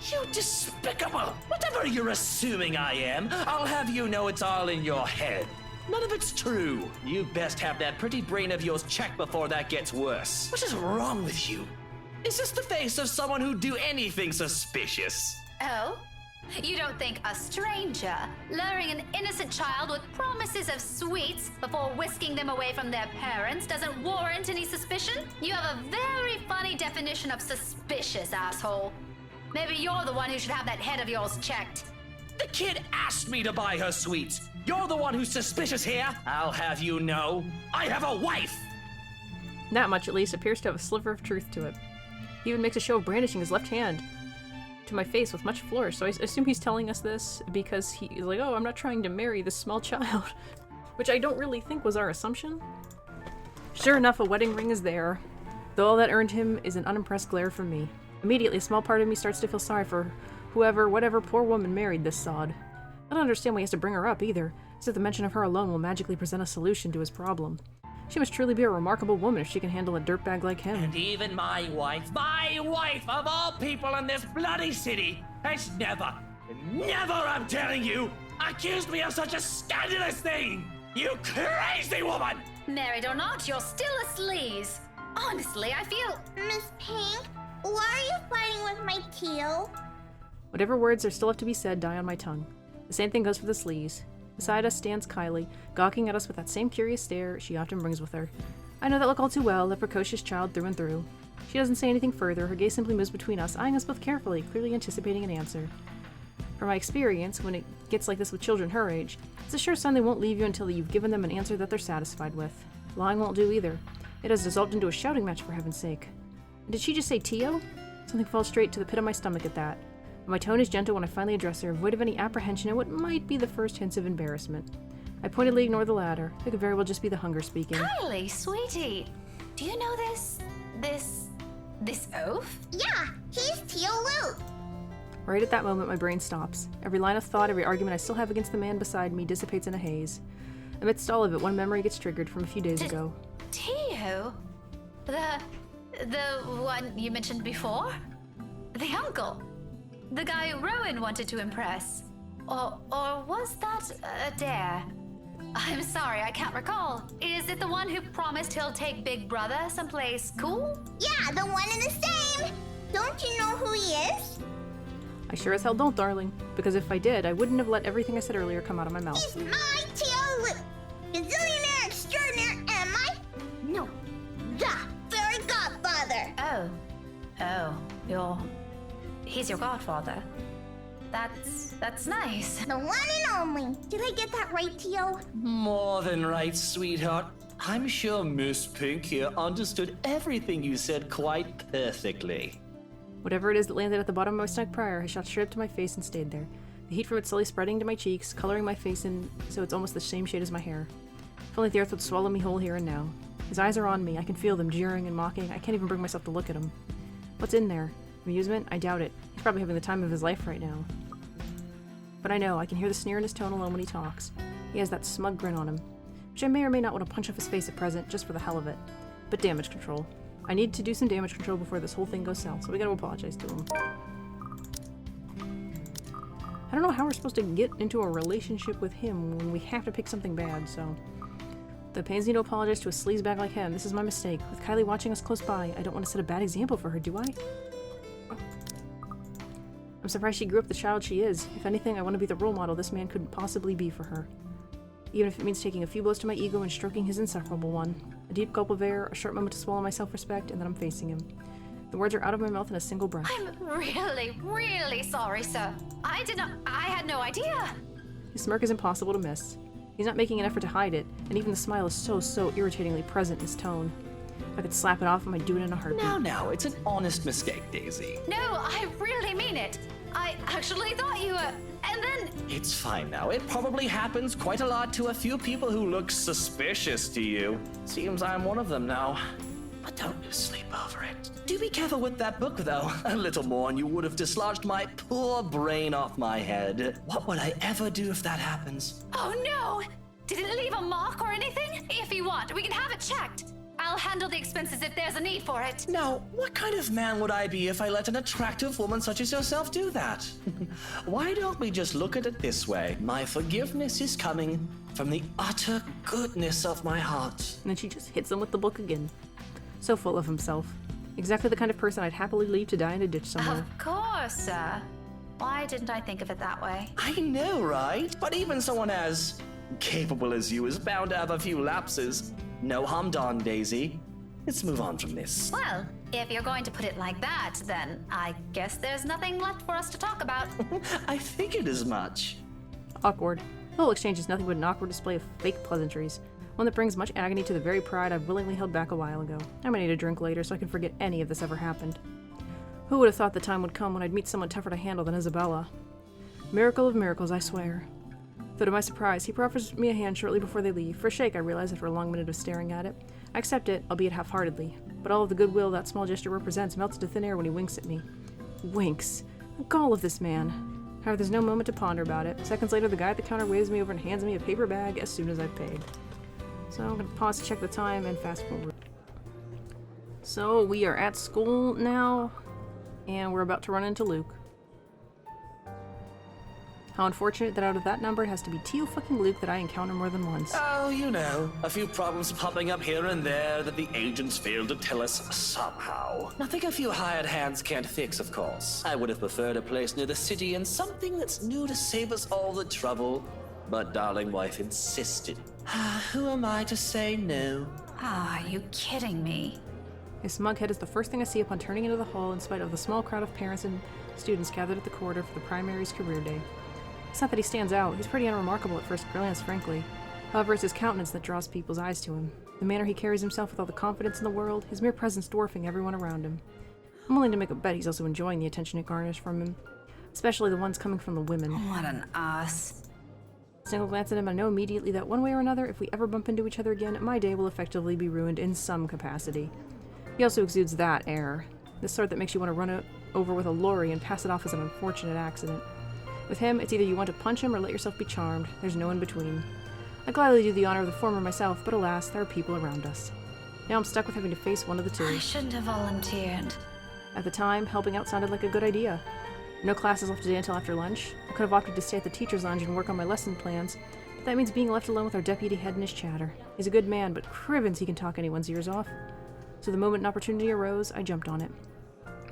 You despicable! Whatever you're assuming I am, I'll have you know it's all in your head. None of it's true. You best have that pretty brain of yours checked before that gets worse. What is wrong with you? Is this the face of someone who'd do anything suspicious? Oh? You don't think a stranger luring an innocent child with promises of sweets before whisking them away from their parents doesn't warrant any suspicion? You have a very funny definition of suspicious, asshole. Maybe you're the one who should have that head of yours checked. The kid asked me to buy her sweets. You're the one who's suspicious here. I'll have you know, I have a wife! That much, at least, appears to have a sliver of truth to it. He even makes a show of brandishing his left hand to my face with much flourish, so I assume he's telling us this because he's like, oh, I'm not trying to marry this small child. Which I don't really think was our assumption. Sure enough, a wedding ring is there, though all that earned him is an unimpressed glare from me. Immediately, a small part of me starts to feel sorry for whatever poor woman married this sod. I don't understand why he has to bring her up either, as if the mention of her alone will magically present a solution to his problem. She must truly be a remarkable woman if she can handle a dirtbag like him. And even my wife of all people in this bloody city, has never, I'm telling you, accused me of such a scandalous thing! You crazy woman! Married or not, you're still a sleaze. Honestly, I feel... Miss Pink, why are you fighting with my teal? Whatever words are still left to be said die on my tongue. The same thing goes for the sleaze. Beside us stands Kylie, gawking at us with that same curious stare she often brings with her. I know that look all too well, that precocious child through and through. She doesn't say anything further, her gaze simply moves between us, eyeing us both carefully, clearly anticipating an answer. From my experience, when it gets like this with children her age, it's a sure sign they won't leave you until you've given them an answer that they're satisfied with. Lying won't do either. It has dissolved into a shouting match, for heaven's sake. And did she just say Tio? Something falls straight to the pit of my stomach at that. My tone is gentle when I finally address her, void of any apprehension and what might be the first hints of embarrassment. I pointedly ignore the latter. It could very well just be the hunger speaking. Kylie, sweetie, do you know this oaf? Yeah, he's Teal Luke. Right at that moment, my brain stops. Every line of thought, every argument I still have against the man beside me dissipates in a haze. Amidst all of it, one memory gets triggered from a few days ago. Tio? The one you mentioned before? The uncle? The guy Rowan wanted to impress? Or was that a dare? I'm sorry, I can't recall. Is it the one who promised he'll take Big Brother someplace cool? Yeah, the one and the same. Don't you know who he is? I sure as hell don't, darling. Because if I did, I wouldn't have let everything I said earlier come out of my mouth. He's my Teal Luke. Gazillionaire extraordinaire, am I? No, the fairy godfather. He's your godfather. That's nice. The one and only. Did I get that right, Tio? More than right, sweetheart. I'm sure Miss Pink here understood everything you said quite perfectly. Whatever it is that landed at the bottom of my stomach prior has shot straight up to my face and stayed there. The heat from it slowly spreading to my cheeks, coloring my face in so it's almost the same shade as my hair. If only the earth would swallow me whole here and now. His eyes are on me. I can feel them jeering and mocking. I can't even bring myself to look at him. What's in there? Amusement? I doubt it. He's probably having the time of his life right now. But I know, I can hear the sneer in his tone alone when he talks. He has that smug grin on him, which I may or may not want to punch off his face at present, just for the hell of it. But damage control. I need to do some damage control before this whole thing goes south, so we gotta apologize to him. I don't know how we're supposed to get into a relationship with him when we have to pick something bad, so... The pains me to apologize to a sleazebag like him. This is my mistake. With Kylie watching us close by, I don't want to set a bad example for her, do I? I'm surprised she grew up the child she is. If anything, I want to be the role model this man couldn't possibly be for her. Even if it means taking a few blows to my ego and stroking his insufferable one. A deep gulp of air, a short moment to swallow my self-respect, and then I'm facing him. The words are out of my mouth in a single breath. I'm really, really sorry, sir. I had no idea. His smirk is impossible to miss. He's not making an effort to hide it, and even the smile is so irritatingly present in his tone. If I could slap it off, I might do it in a heartbeat. Now, it's an honest mistake, Daisy. No, I really mean it. I actually thought you were... And then... It's fine now. It probably happens quite a lot to a few people who look suspicious to you. Seems I'm one of them now. But don't lose sleep over it. Do be careful with that book, though. A little more and you would have dislodged my poor brain off my head. What would I ever do if that happens? Oh no! Did it leave a mark or anything? If you want, we can have it checked. I'll handle the expenses if there's a need for it. Now, what kind of man would I be if I let an attractive woman such as yourself do that? Why don't we just look at it this way? My forgiveness is coming from the utter goodness of my heart. And then she just hits him with the book again. So full of himself. Exactly the kind of person I'd happily leave to die in a ditch somewhere. Of course, sir. Why didn't I think of it that way? I know, right? But even someone as capable as you is bound to have a few lapses. No harm done, Daisy. Let's move on from this. Well, if you're going to put it like that, then I guess there's nothing left for us to talk about. I figured as much. Awkward. The whole exchange is nothing but an awkward display of fake pleasantries. One that brings much agony to the very pride I've willingly held back a while ago. I might need a drink later so I can forget any of this ever happened. Who would have thought the time would come when I'd meet someone tougher to handle than Isabella? Miracle of miracles, I swear. Though to my surprise, he proffers me a hand shortly before they leave. For a shake, I realize after a long minute of staring at it. I accept it, albeit half-heartedly. But all of the goodwill that small gesture represents melts into thin air when he winks at me. Winks. The gall of this man. However, there's no moment to ponder about it. Seconds later, the guy at the counter waves me over and hands me a paper bag as soon as I've paid. So I'm going to pause to check the time and fast forward. So we are at school now, and we're about to run into Luke. How unfortunate that out of that number it has to be Teal fucking Luke that I encounter more than once. Oh, you know, a few problems popping up here and there that the agents failed to tell us somehow. Nothing a few hired hands can't fix, of course. I would have preferred a place near the city and something that's new to save us all the trouble. But darling wife insisted. Who am I to say no? Are you kidding me? His smug head is the first thing I see upon turning into the hall in spite of the small crowd of parents and students gathered at the corridor for the primary's career day. It's not that he stands out, he's pretty unremarkable at first glance, frankly. However, it's his countenance that draws people's eyes to him. The manner he carries himself with all the confidence in the world, his mere presence dwarfing everyone around him. I'm willing to make a bet he's also enjoying the attention it garners from him. Especially the ones coming from the women. What an ass. Single glance at him, I know immediately that one way or another, if we ever bump into each other again, my day will effectively be ruined in some capacity. He also exudes that air. The sort that makes you want to run it over with a lorry and pass it off as an unfortunate accident. With him, it's either you want to punch him or let yourself be charmed. There's no in between. I'd gladly do the honor of the former myself, but alas, there are people around us. Now I'm stuck with having to face one of the two. I shouldn't have volunteered. At the time, helping out sounded like a good idea. No classes left today until after lunch. I could have opted to stay at the teacher's lounge and work on my lesson plans, but that means being left alone with our deputy head and his chatter. He's a good man, but crivens he can talk anyone's ears off. So the moment an opportunity arose, I jumped on it.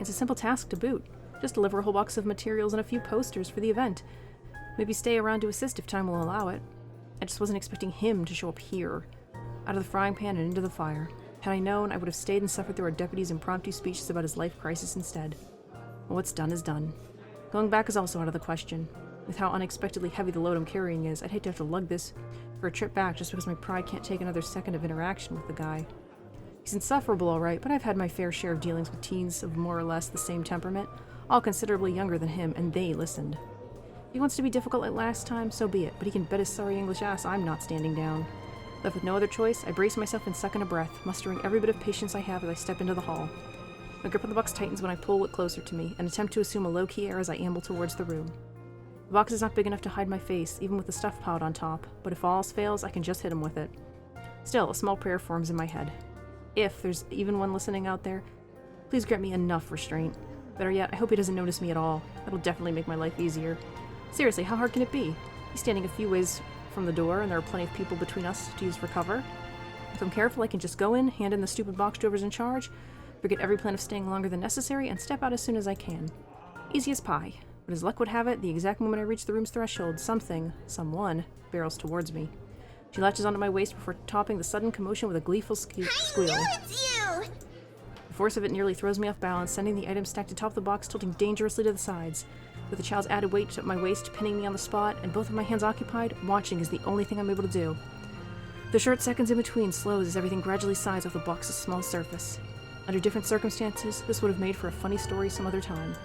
It's a simple task to boot. Just deliver a whole box of materials and a few posters for the event. Maybe stay around to assist if time will allow it. I just wasn't expecting him to show up here. Out of the frying pan and into the fire. Had I known, I would have stayed and suffered through our deputy's impromptu speeches about his life crisis instead. Well, what's done is done. Going back is also out of the question. With how unexpectedly heavy the load I'm carrying is, I'd hate to have to lug this for a trip back just because my pride can't take another second of interaction with the guy. He's insufferable, all right, but I've had my fair share of dealings with teens of more or less the same temperament, all considerably younger than him, and they listened. If he wants to be difficult like last time, so be it, but he can bet his sorry English ass I'm not standing down. Left with no other choice, I brace myself and suck in a breath, mustering every bit of patience I have as I step into the hall. My grip on the box tightens when I pull it closer to me, and attempt to assume a low-key air as I amble towards the room. The box is not big enough to hide my face, even with the stuff piled on top, but if all else fails, I can just hit him with it. Still, a small prayer forms in my head. If there's even one listening out there, please grant me enough restraint. Better yet, I hope he doesn't notice me at all. That'll definitely make my life easier. Seriously, how hard can it be? He's standing a few ways from the door, and there are plenty of people between us to use for cover. If I'm careful, I can just go in, hand in the stupid box to whoever's in charge, forget every plan of staying longer than necessary, and step out as soon as I can. Easy as pie. But as luck would have it, the exact moment I reach the room's threshold, someone, barrels towards me. She latches onto my waist before topping the sudden commotion with a gleeful squeal. I knew it's you! The force of it nearly throws me off balance, sending the item stacked atop the box tilting dangerously to the sides. With the child's added weight at my waist, pinning me on the spot, and both of my hands occupied, watching is the only thing I'm able to do. The short seconds in between slows as everything gradually sides off the box's small surface. Under different circumstances, this would have made for a funny story some other time.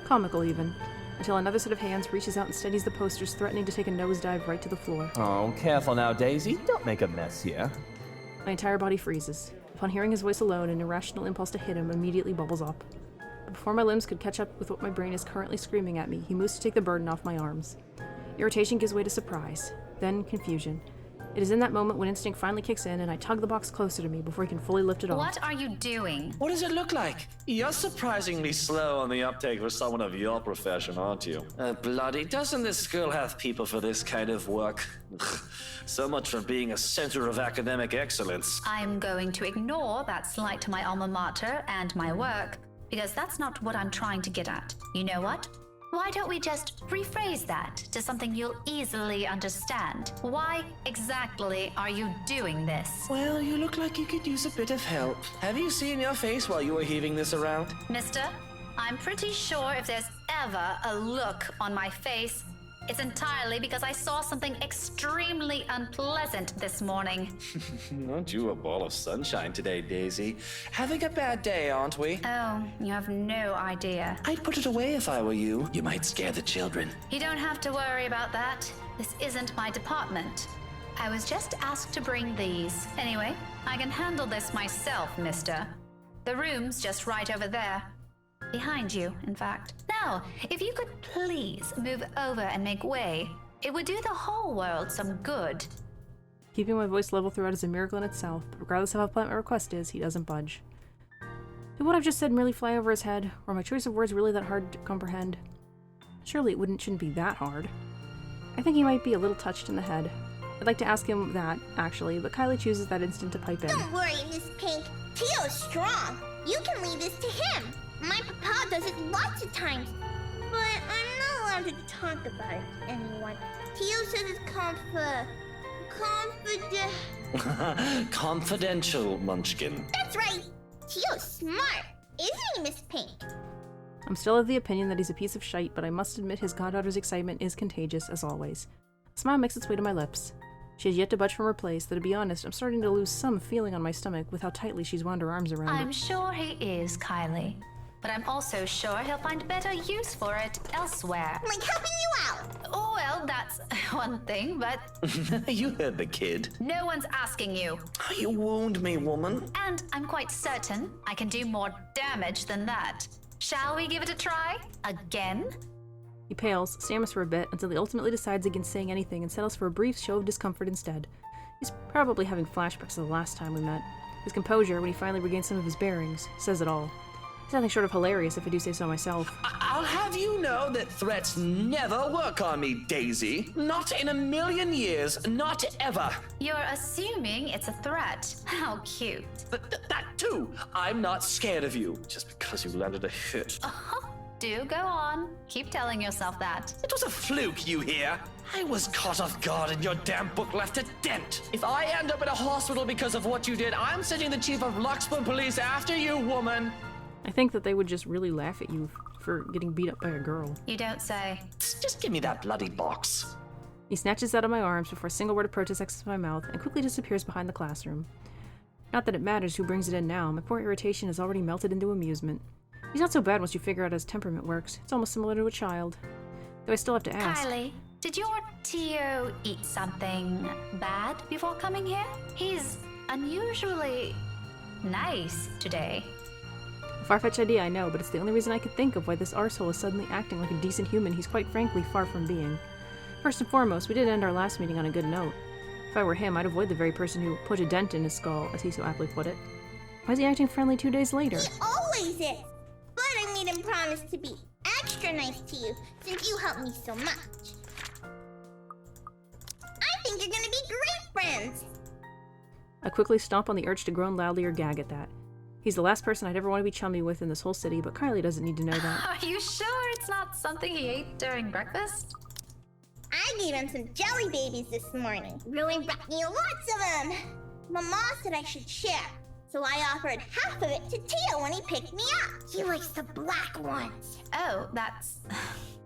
Comical, even. Until another set of hands reaches out and steadies the posters, threatening to take a nosedive right to the floor. Oh, careful now, Daisy. Don't make a mess here. My entire body freezes. Upon hearing his voice alone, an irrational impulse to hit him immediately bubbles up. But before my limbs could catch up with what my brain is currently screaming at me, he moves to take the burden off my arms. Irritation gives way to surprise, then confusion. It is in that moment when instinct finally kicks in and I tug the box closer to me before he can fully lift it off. What are you doing? What does it look like? You're surprisingly slow on the uptake for someone of your profession, aren't you? Bloody, doesn't this school have people for this kind of work? So much for being a center of academic excellence. I'm going to ignore that slight to my alma mater and my work, because that's not what I'm trying to get at. You know what? Why don't we just rephrase that to something you'll easily understand? Why exactly are you doing this? Well, you look like you could use a bit of help. Have you seen your face while you were heaving this around? Mister, I'm pretty sure if there's ever a look on my face, it's entirely because I saw something extremely unpleasant this morning. Aren't you a ball of sunshine today, Daisy? Having a bad day, aren't we? Oh, you have no idea. I'd put it away if I were you. You might scare the children. You don't have to worry about that. This isn't my department. I was just asked to bring these. Anyway, I can handle this myself, mister. The room's just right over there. Behind you, in fact. Now, if you could please move over and make way, it would do the whole world some good. Keeping my voice level throughout is a miracle in itself, but regardless of how polite my request is, he doesn't budge. Did what I've just said merely fly over his head, or my choice of words really that hard to comprehend? Surely it shouldn't be that hard. I think he might be a little touched in the head. I'd like to ask him that, actually, but Kylie chooses that instant to pipe in. Don't worry, Miss Pink. Tio's strong. You can leave this to him. My papa does it lots of times. But I'm not allowed to talk about it to anyone. Tio says it's Confidential, Munchkin. That's right. Tio's smart, isn't he, Miss Pink? I'm still of the opinion that he's a piece of shite, but I must admit his goddaughter's excitement is contagious, as always. A smile makes its way to my lips. She has yet to budge from her place, though to be honest, I'm starting to lose some feeling on my stomach with how tightly she's wound her arms around I'm it. sure he is, Kylie. But I'm also sure he'll find better use for it elsewhere. Like helping you out. Oh, well, that's one thing, but You heard the kid. no one's asking you. You wound me, woman. And I'm quite certain I can do more damage than that. Shall we give it a try? Again? He pales, stammers for a bit, until he ultimately decides against saying anything and settles for a brief show of discomfort instead. He's probably having flashbacks of the last time we met. His composure, when he finally regains some of his bearings, says it all. It's nothing short of hilarious, if I do say so myself. I'll have you know that threats never work on me, Daisy. Not in a million years, not ever. You're assuming it's a threat. How cute. That too. I'm not scared of you, just because you landed a hit. Do go on. Keep telling yourself that. It was a fluke, you hear? I was caught off guard and your damn book left a dent. If I end up in a hospital because of what you did, I'm sending the chief of Luxburg Police after you, woman. I think that they would just really laugh at you for getting beat up by a girl. You don't say. Just give me that bloody box. He snatches out of my arms before a single word of protest exits my mouth and quickly disappears behind the classroom. Not that it matters who brings it in now, my poor irritation has already melted into amusement. He's not so bad once you figure out how his temperament works. It's almost similar to a child. Though I still have to ask. Kylie, did your Tio eat something bad before coming here? He's unusually nice today. A far-fetched idea, I know, but it's the only reason I could think of why this arsehole is suddenly acting like a decent human he's quite frankly far from being. First and foremost, we did end our last meeting on a good note. If I were him, I'd avoid the very person who put a dent in his skull, as he so aptly put it. Why is he acting friendly 2 days later? He always is. But I made him promise to be extra nice to you since you helped me so much. I think you're gonna be great friends. I quickly stomp on the urge to groan loudly or gag at that. He's the last person I'd ever want to be chummy with in this whole city, but Kylie doesn't need to know that. Are you sure it's not something he ate during breakfast? I gave him some jelly babies this morning. Really rocky, lots of them. Mama said I should share, so I offered half of it to Tio when he picked me up. He likes the black ones. Oh, that's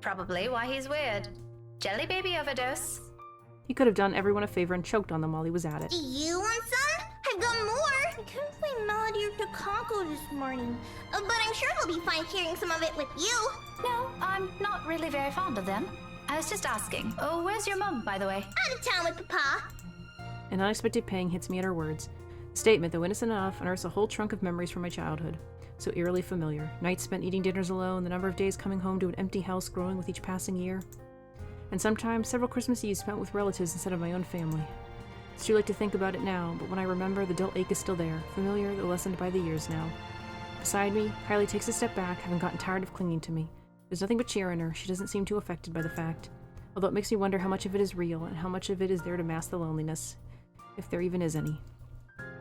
probably why he's weird. Jelly baby overdose. He could have done everyone a favor and choked on them while he was at it. Do you want some? I've got more. I couldn't find Melody or Takako this morning, but I'm sure they'll be fine sharing some of it with you. No, I'm not really very fond of them. I was just asking. Oh, where's your mum, by the way? Out of town with Papa. An unexpected pang hits me at her words. The statement, though innocent enough, unearths a whole trunk of memories from my childhood. So eerily familiar. Nights spent eating dinners alone, the number of days coming home to an empty house growing with each passing year. And sometimes several Christmas Eves spent with relatives instead of my own family. It's too late to think about it now, but when I remember, the dull ache is still there, familiar though lessened by the years now. Beside me, Kylie takes a step back, having gotten tired of clinging to me. There's nothing but cheer in her. She doesn't seem too affected by the fact. Although it makes me wonder how much of it is real, and how much of it is there to mask the loneliness. If there even is any.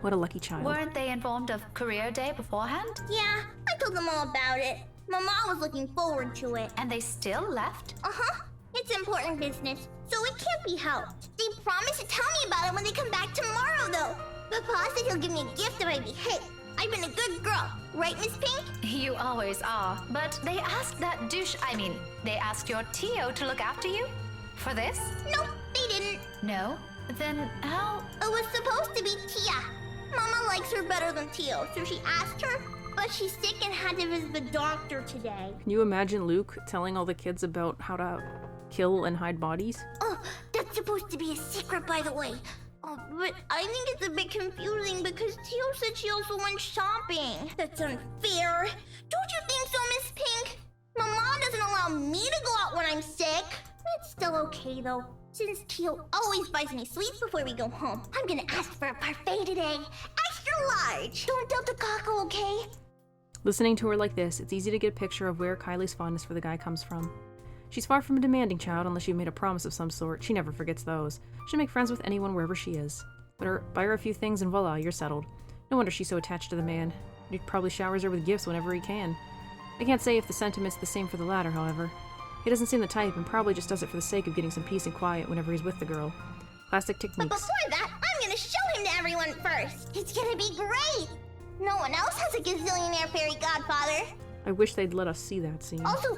What a lucky child. Weren't they informed of career day beforehand? Yeah, I told them all about it. Mama was looking forward to it. And they still left? Uh-huh. It's important business, so it can't be helped. They promised to tell me about it when they come back tomorrow, though. Papa said he'll give me a gift if I behave. I've been a good girl, right, Miss Pink? You always are. But they asked that they asked your Tio to look after you? For this? Nope, they didn't. No? Then how? It was supposed to be Tia. Mama likes her better than Tio, so she asked her, but she's sick and had to visit the doctor today. Can you imagine Luke telling all the kids about how to kill and hide bodies? Oh, that's supposed to be a secret, by the way. Oh, but I think it's a bit confusing because Tio said she also went shopping. That's unfair. Don't you think so, Miss Pink? Mama doesn't allow me to go out when I'm sick. It's still okay, though. Since Tio always buys me sweets before we go home, I'm gonna ask for a parfait today. Extra large. Don't tell Takako, okay? Listening to her like this, it's easy to get a picture of where Kylie's fondness for the guy comes from. She's far from a demanding child unless you've made a promise of some sort. She never forgets those. She'll make friends with anyone wherever she is. Buy her a few things and voila, you're settled. No wonder she's so attached to the man. He probably showers her with gifts whenever he can. I can't say if the sentiment's the same for the latter, however. He doesn't seem the type and probably just does it for the sake of getting some peace and quiet whenever he's with the girl. Classic But techniques. before that, I'm gonna show him to everyone first. It's gonna be great. No one else has a gazillionaire fairy godfather. I wish they'd let us see that scene. Also,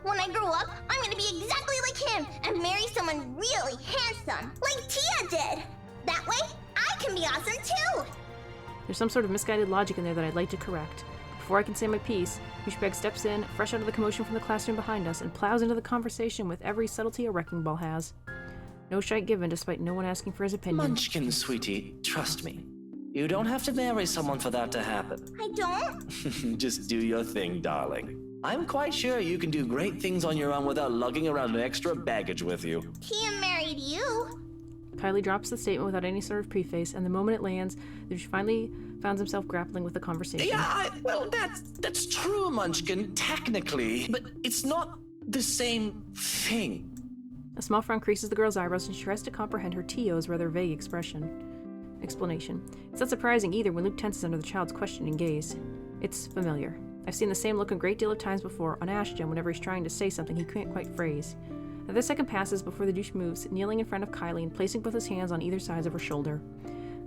when I grow up, I'm gonna be exactly like him and marry someone really handsome, like Tia did. That way, I can be awesome too. There's some sort of misguided logic in there that I'd like to correct. Before I can say my piece, douchebag steps in, fresh out of the commotion from the classroom behind us, and plows into the conversation with every subtlety a wrecking ball has. No shite given, despite no one asking for his opinion. Munchkin, sweetie, trust me. You don't have to marry someone for that to happen. I don't? Just do your thing, darling. I'm quite sure you can do great things on your own without lugging around an extra baggage with you. Tia married you. Kylie drops the statement without any sort of preface, and the moment it lands, Luke finally finds himself grappling with the conversation. Yeah, that's true, Munchkin, technically, but it's not the same thing. A small frown creases the girl's eyebrows, and she tries to comprehend her Tio's rather vague explanation. It's not surprising either when Luke tenses under the child's questioning gaze. It's familiar. I've seen the same look a great deal of times before on Ashton whenever he's trying to say something he can't quite phrase. Another second passes before the douche moves, kneeling in front of Kylie and placing both his hands on either side of her shoulder.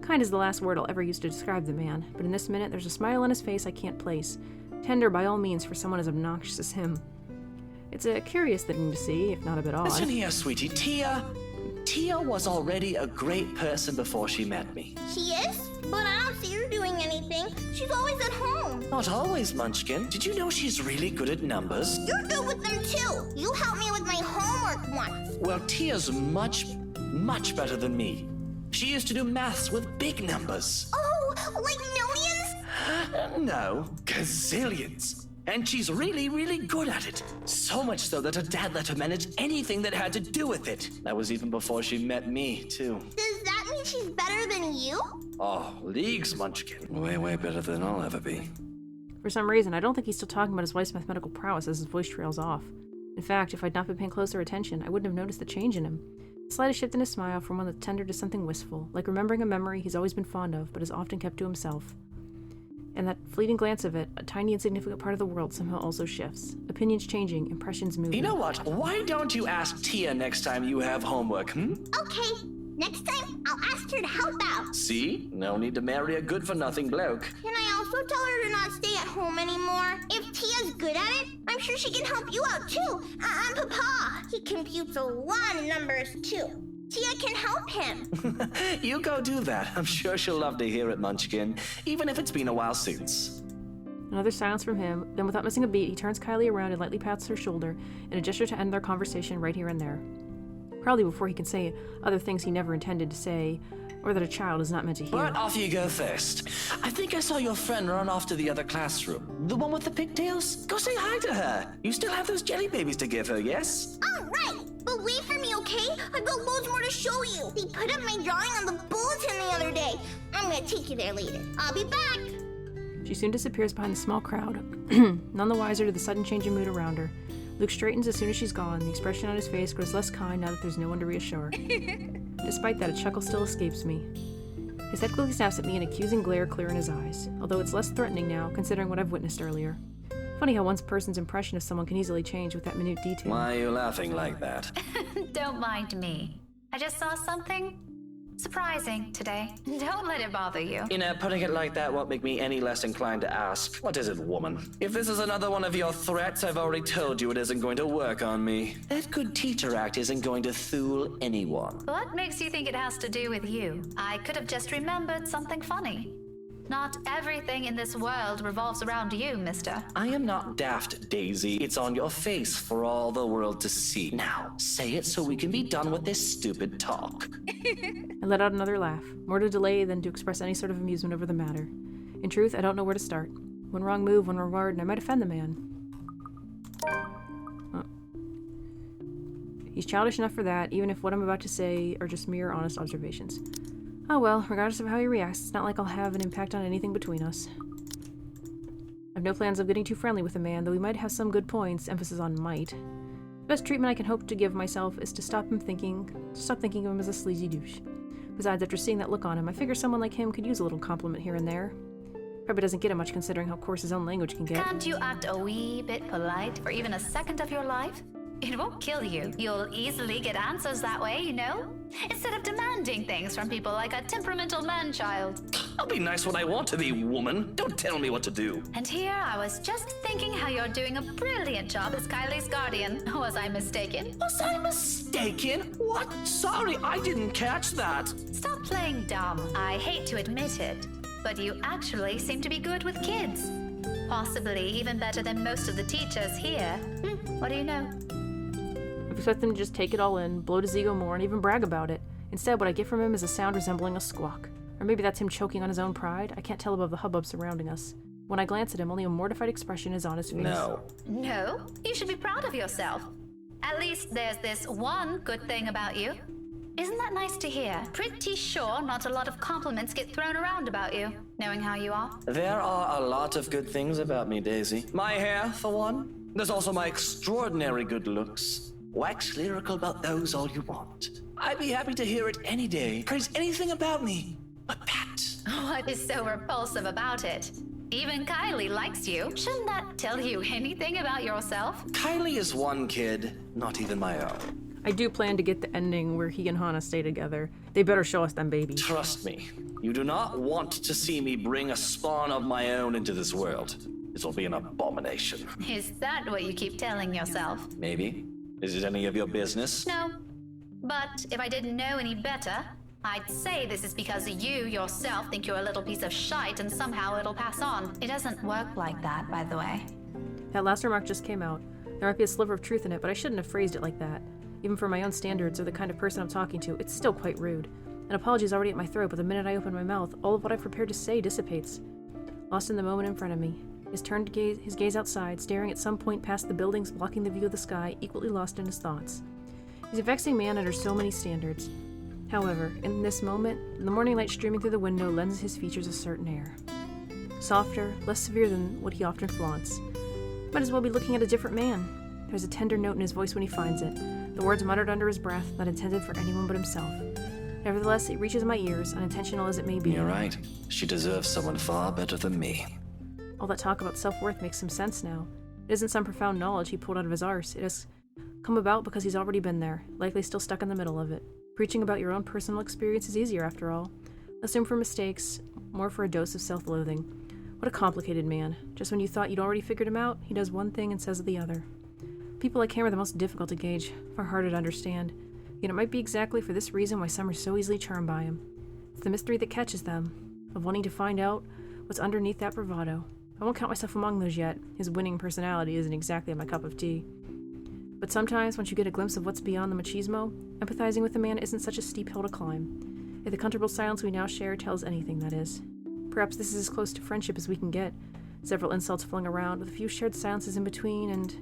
Kind is the last word I'll ever use to describe the man, but in this minute there's a smile on his face I can't place. Tender by all means for someone as obnoxious as him. It's a curious thing to see, if not a bit odd. Listen here, sweetie. Tia was already a great person before she met me. She is? But I don't see her doing anything. She's always at home. Not always, Munchkin. Did you know she's really good at numbers? You're good with them too. You helped me with my homework once. Well, Tia's much better than me. She used to do maths with big numbers. Oh, like millions? No, gazillions. And she's really good at it. So much so that her dad let her manage anything that had to do with it. That was even before she met me, too. Does that mean she's better than you? Oh, leagues, Munchkin. Way better than I'll ever be. For some reason, I don't think he's still talking about his wife's mathematical prowess as his voice trails off. In fact, if I'd not been paying closer attention, I wouldn't have noticed the change in him. slightest shift in his smile from one that's tender to something wistful, like remembering a memory he's always been fond of but has often kept to himself. And that fleeting glance of it, a tiny insignificant part of the world somehow also shifts. Opinions changing, impressions moving. You know what? Why don't you ask Tia next time you have homework, Okay, next time I'll ask her to help out. See? No need to marry a good-for-nothing bloke. Can I also tell her to not stay at home anymore? If Tia's good at it, I'm sure she can help you out too. And Papa, he computes a lot of numbers too. Tia can help him. You go do that. I'm sure she'll love to hear it, Munchkin, even if it's been a while since. Another silence from him, then without missing a beat, he turns Kylie around and lightly pats her shoulder in a gesture to end their conversation right here and there. Probably before he can say other things he never intended to say, or that a child is not meant to hear. But off you go first. I think I saw your friend run off to the other classroom. The one with the pigtails? Go say hi to her. You still have those jelly babies to give her, yes? All right, but wait for me, okay? I've got loads more to show you. They put up my drawing on the bulletin the other day. I'm gonna take you there later. I'll be back. She soon disappears behind the small crowd, none the wiser to the sudden change in mood around her. Luke straightens as soon as she's gone. The expression on his face grows less kind now that there's no one to reassure. Despite that, a chuckle still escapes me. His head quickly snaps at me, an accusing glare clear in his eyes, although it's less threatening now, considering what I've witnessed earlier. Funny how one person's impression of someone can easily change with that minute detail. Why are you laughing like that? Don't mind me. I just saw something surprising today. Don't let it bother you. You know, putting it like that won't make me any less inclined to ask. What is it, woman? If this is another one of your threats, I've already told you it isn't going to work on me. That good teacher act isn't going to fool anyone. What makes you think it has to do with you? I could have just remembered something funny. Not everything in this world revolves around you, mister. I am not daft, Daisy. It's on your face for all the world to see. Now, say it so we can be done with this stupid talk. I let out another laugh, more to delay than to express any sort of amusement over the matter. In truth, I don't know where to start. One wrong move, one wrong word, and I might offend the man. Oh. He's childish enough for that, even if what I'm about to say are just mere honest observations. Oh well, regardless of how he reacts, it's not like I'll have an impact on anything between us. I've no plans of getting too friendly with the man, though he might have some good points, emphasis on might. The best treatment I can hope to give myself is to stop thinking of him as a sleazy douche. Besides, after seeing that look on him, I figure someone like him could use a little compliment here and there. Probably doesn't get it much considering how coarse his own language can get. Can't you act a wee bit polite for even a second of your life? It won't kill you. You'll easily get answers that way, you know? Instead of demanding things from people like a temperamental man-child. I'll be nice when I want to be, woman. Don't tell me what to do. And here I was just thinking how you're doing a brilliant job as Kylie's guardian. Was I mistaken? Was I mistaken? What? Sorry, I didn't catch that. Stop playing dumb. I hate to admit it, but you actually seem to be good with kids. Possibly even better than most of the teachers here. What do you know? I expect him to just take it all in, bloat his ego more, and even brag about it. Instead, what I get from him is a sound resembling a squawk. Or maybe that's him choking on his own pride. I can't tell above the hubbub surrounding us. When I glance at him, only a mortified expression is on his face. No. No? You should be proud of yourself. At least there's this one good thing about you. Isn't that nice to hear? Pretty sure not a lot of compliments get thrown around about you, knowing how you are. There are a lot of good things about me, Daisy. My hair, for one. There's also my extraordinary good looks. Wax lyrical about those all you want. I'd be happy to hear it any day. Praise anything about me. But that. What is so repulsive about it? Even Kylie likes you. Shouldn't that tell you anything about yourself? Kylie is one kid, not even my own. I do plan to get the ending where he and Hana stay together. They better show us them babies. Trust me, you do not want to see me bring a spawn of my own into this world. This will be an abomination. Is that what you keep telling yourself? Maybe. Is it any of your business? No. But if I didn't know any better, I'd say this is because you yourself think you're a little piece of shite and somehow it'll pass on. It doesn't work like that, by the way. That last remark just came out. There might be a sliver of truth in it, but I shouldn't have phrased it like that. Even for my own standards or the kind of person I'm talking to, it's still quite rude. An apology is already at my throat, but the minute I open my mouth, all of what I've prepared to say dissipates. Lost in the moment in front of me. His gaze outside, staring at some point past the buildings blocking the view of the sky, equally lost in his thoughts. He's a vexing man under so many standards. However, in this moment, the morning light streaming through the window lends his features a certain air. Softer, less severe than what he often flaunts. Might as well be looking at a different man. There's a tender note in his voice when he finds it, the words muttered under his breath, not intended for anyone but himself. Nevertheless, it reaches my ears, unintentional as it may be. You're right. She deserves someone far better than me. All that talk about self-worth makes some sense now. It isn't some profound knowledge he pulled out of his arse. It has come about because he's already been there, likely still stuck in the middle of it. Preaching about your own personal experience is easier, after all. Less room for mistakes, more for a dose of self-loathing. What a complicated man. Just when you thought you'd already figured him out, he does one thing and says the other. People like him are the most difficult to gauge, far harder to understand. Yet it might be exactly for this reason why some are so easily charmed by him. It's the mystery that catches them, of wanting to find out what's underneath that bravado. I won't count myself among those yet. His winning personality isn't exactly my cup of tea. But sometimes, once you get a glimpse of what's beyond the machismo, empathizing with a man isn't such a steep hill to climb. If the comfortable silence we now share tells anything, that is. Perhaps this is as close to friendship as we can get. Several insults flung around, with a few shared silences in between, and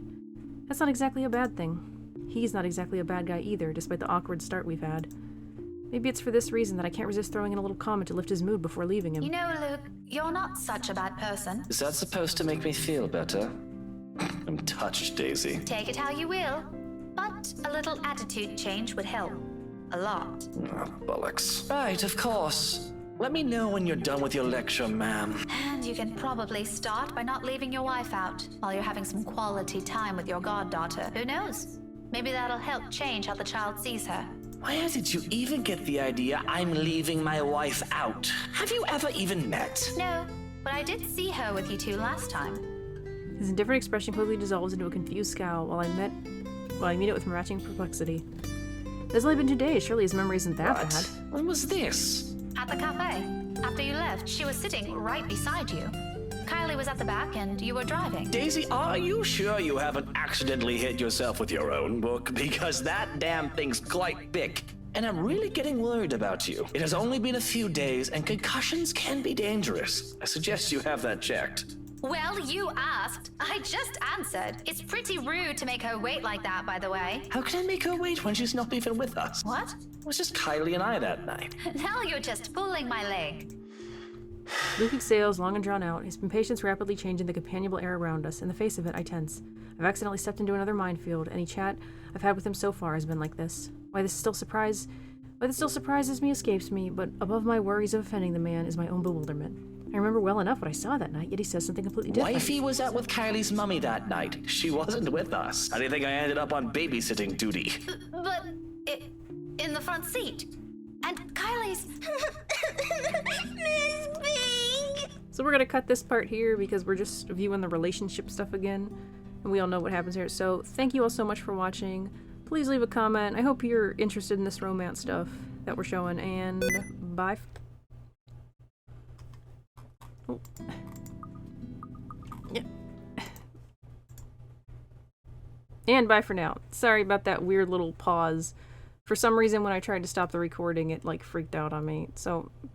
that's not exactly a bad thing. He's not exactly a bad guy either, despite the awkward start we've had. Maybe it's for this reason that I can't resist throwing in a little comment to lift his mood before leaving him. You know, Luke, you're not such a bad person. Is that supposed to make me feel better? I'm touched, Daisy. Take it how you will. But a little attitude change would help. A lot. Oh, bollocks. Right, of course. Let me know when you're done with your lecture, ma'am. And you can probably start by not leaving your wife out while you're having some quality time with your goddaughter. Who knows? Maybe that'll help change how the child sees her. Where did you even get the idea I'm leaving my wife out? Have you ever even met? No, but I did see her with you two last time. His indifferent expression quickly dissolves into a confused scowl while I meet it with matching perplexity. There's only been 2 days, surely his memory isn't that bad. When was this? At the cafe. After you left, she was sitting right beside you. Kylie was at the back and you were driving. Daisy, are you sure you haven't accidentally hit yourself with your own book? Because that damn thing's quite big. And I'm really getting worried about you. It has only been a few days and concussions can be dangerous. I suggest you have that checked. Well, you asked. I just answered. It's pretty rude to make her wait like that, by the way. How can I make her wait when she's not even with us? What? It was just Kylie and I that night. Now you're just pulling my leg. Luke exhales, long and drawn out, his impatience rapidly changing the companionable air around us. In the face of it, I tense. I've accidentally stepped into another minefield. Any chat I've had with him so far has been like this. Why this still surprises me escapes me, but above my worries of offending the man is my own bewilderment. I remember well enough what I saw that night, yet he says something completely different. Wifey was out with Kylie's mummy that night. She wasn't with us. How do you think I ended up on babysitting duty? But in the front seat. And Kylie's... Miss Pink! So we're gonna cut this part here because we're just viewing the relationship stuff again. And we all know what happens here. So thank you all so much for watching. Please leave a comment. I hope you're interested in this romance stuff that we're showing. And bye. Oh. Yeah. And bye for now. Sorry about that weird little pause. For some reason, when I tried to stop the recording, it like freaked out on me. So, bye.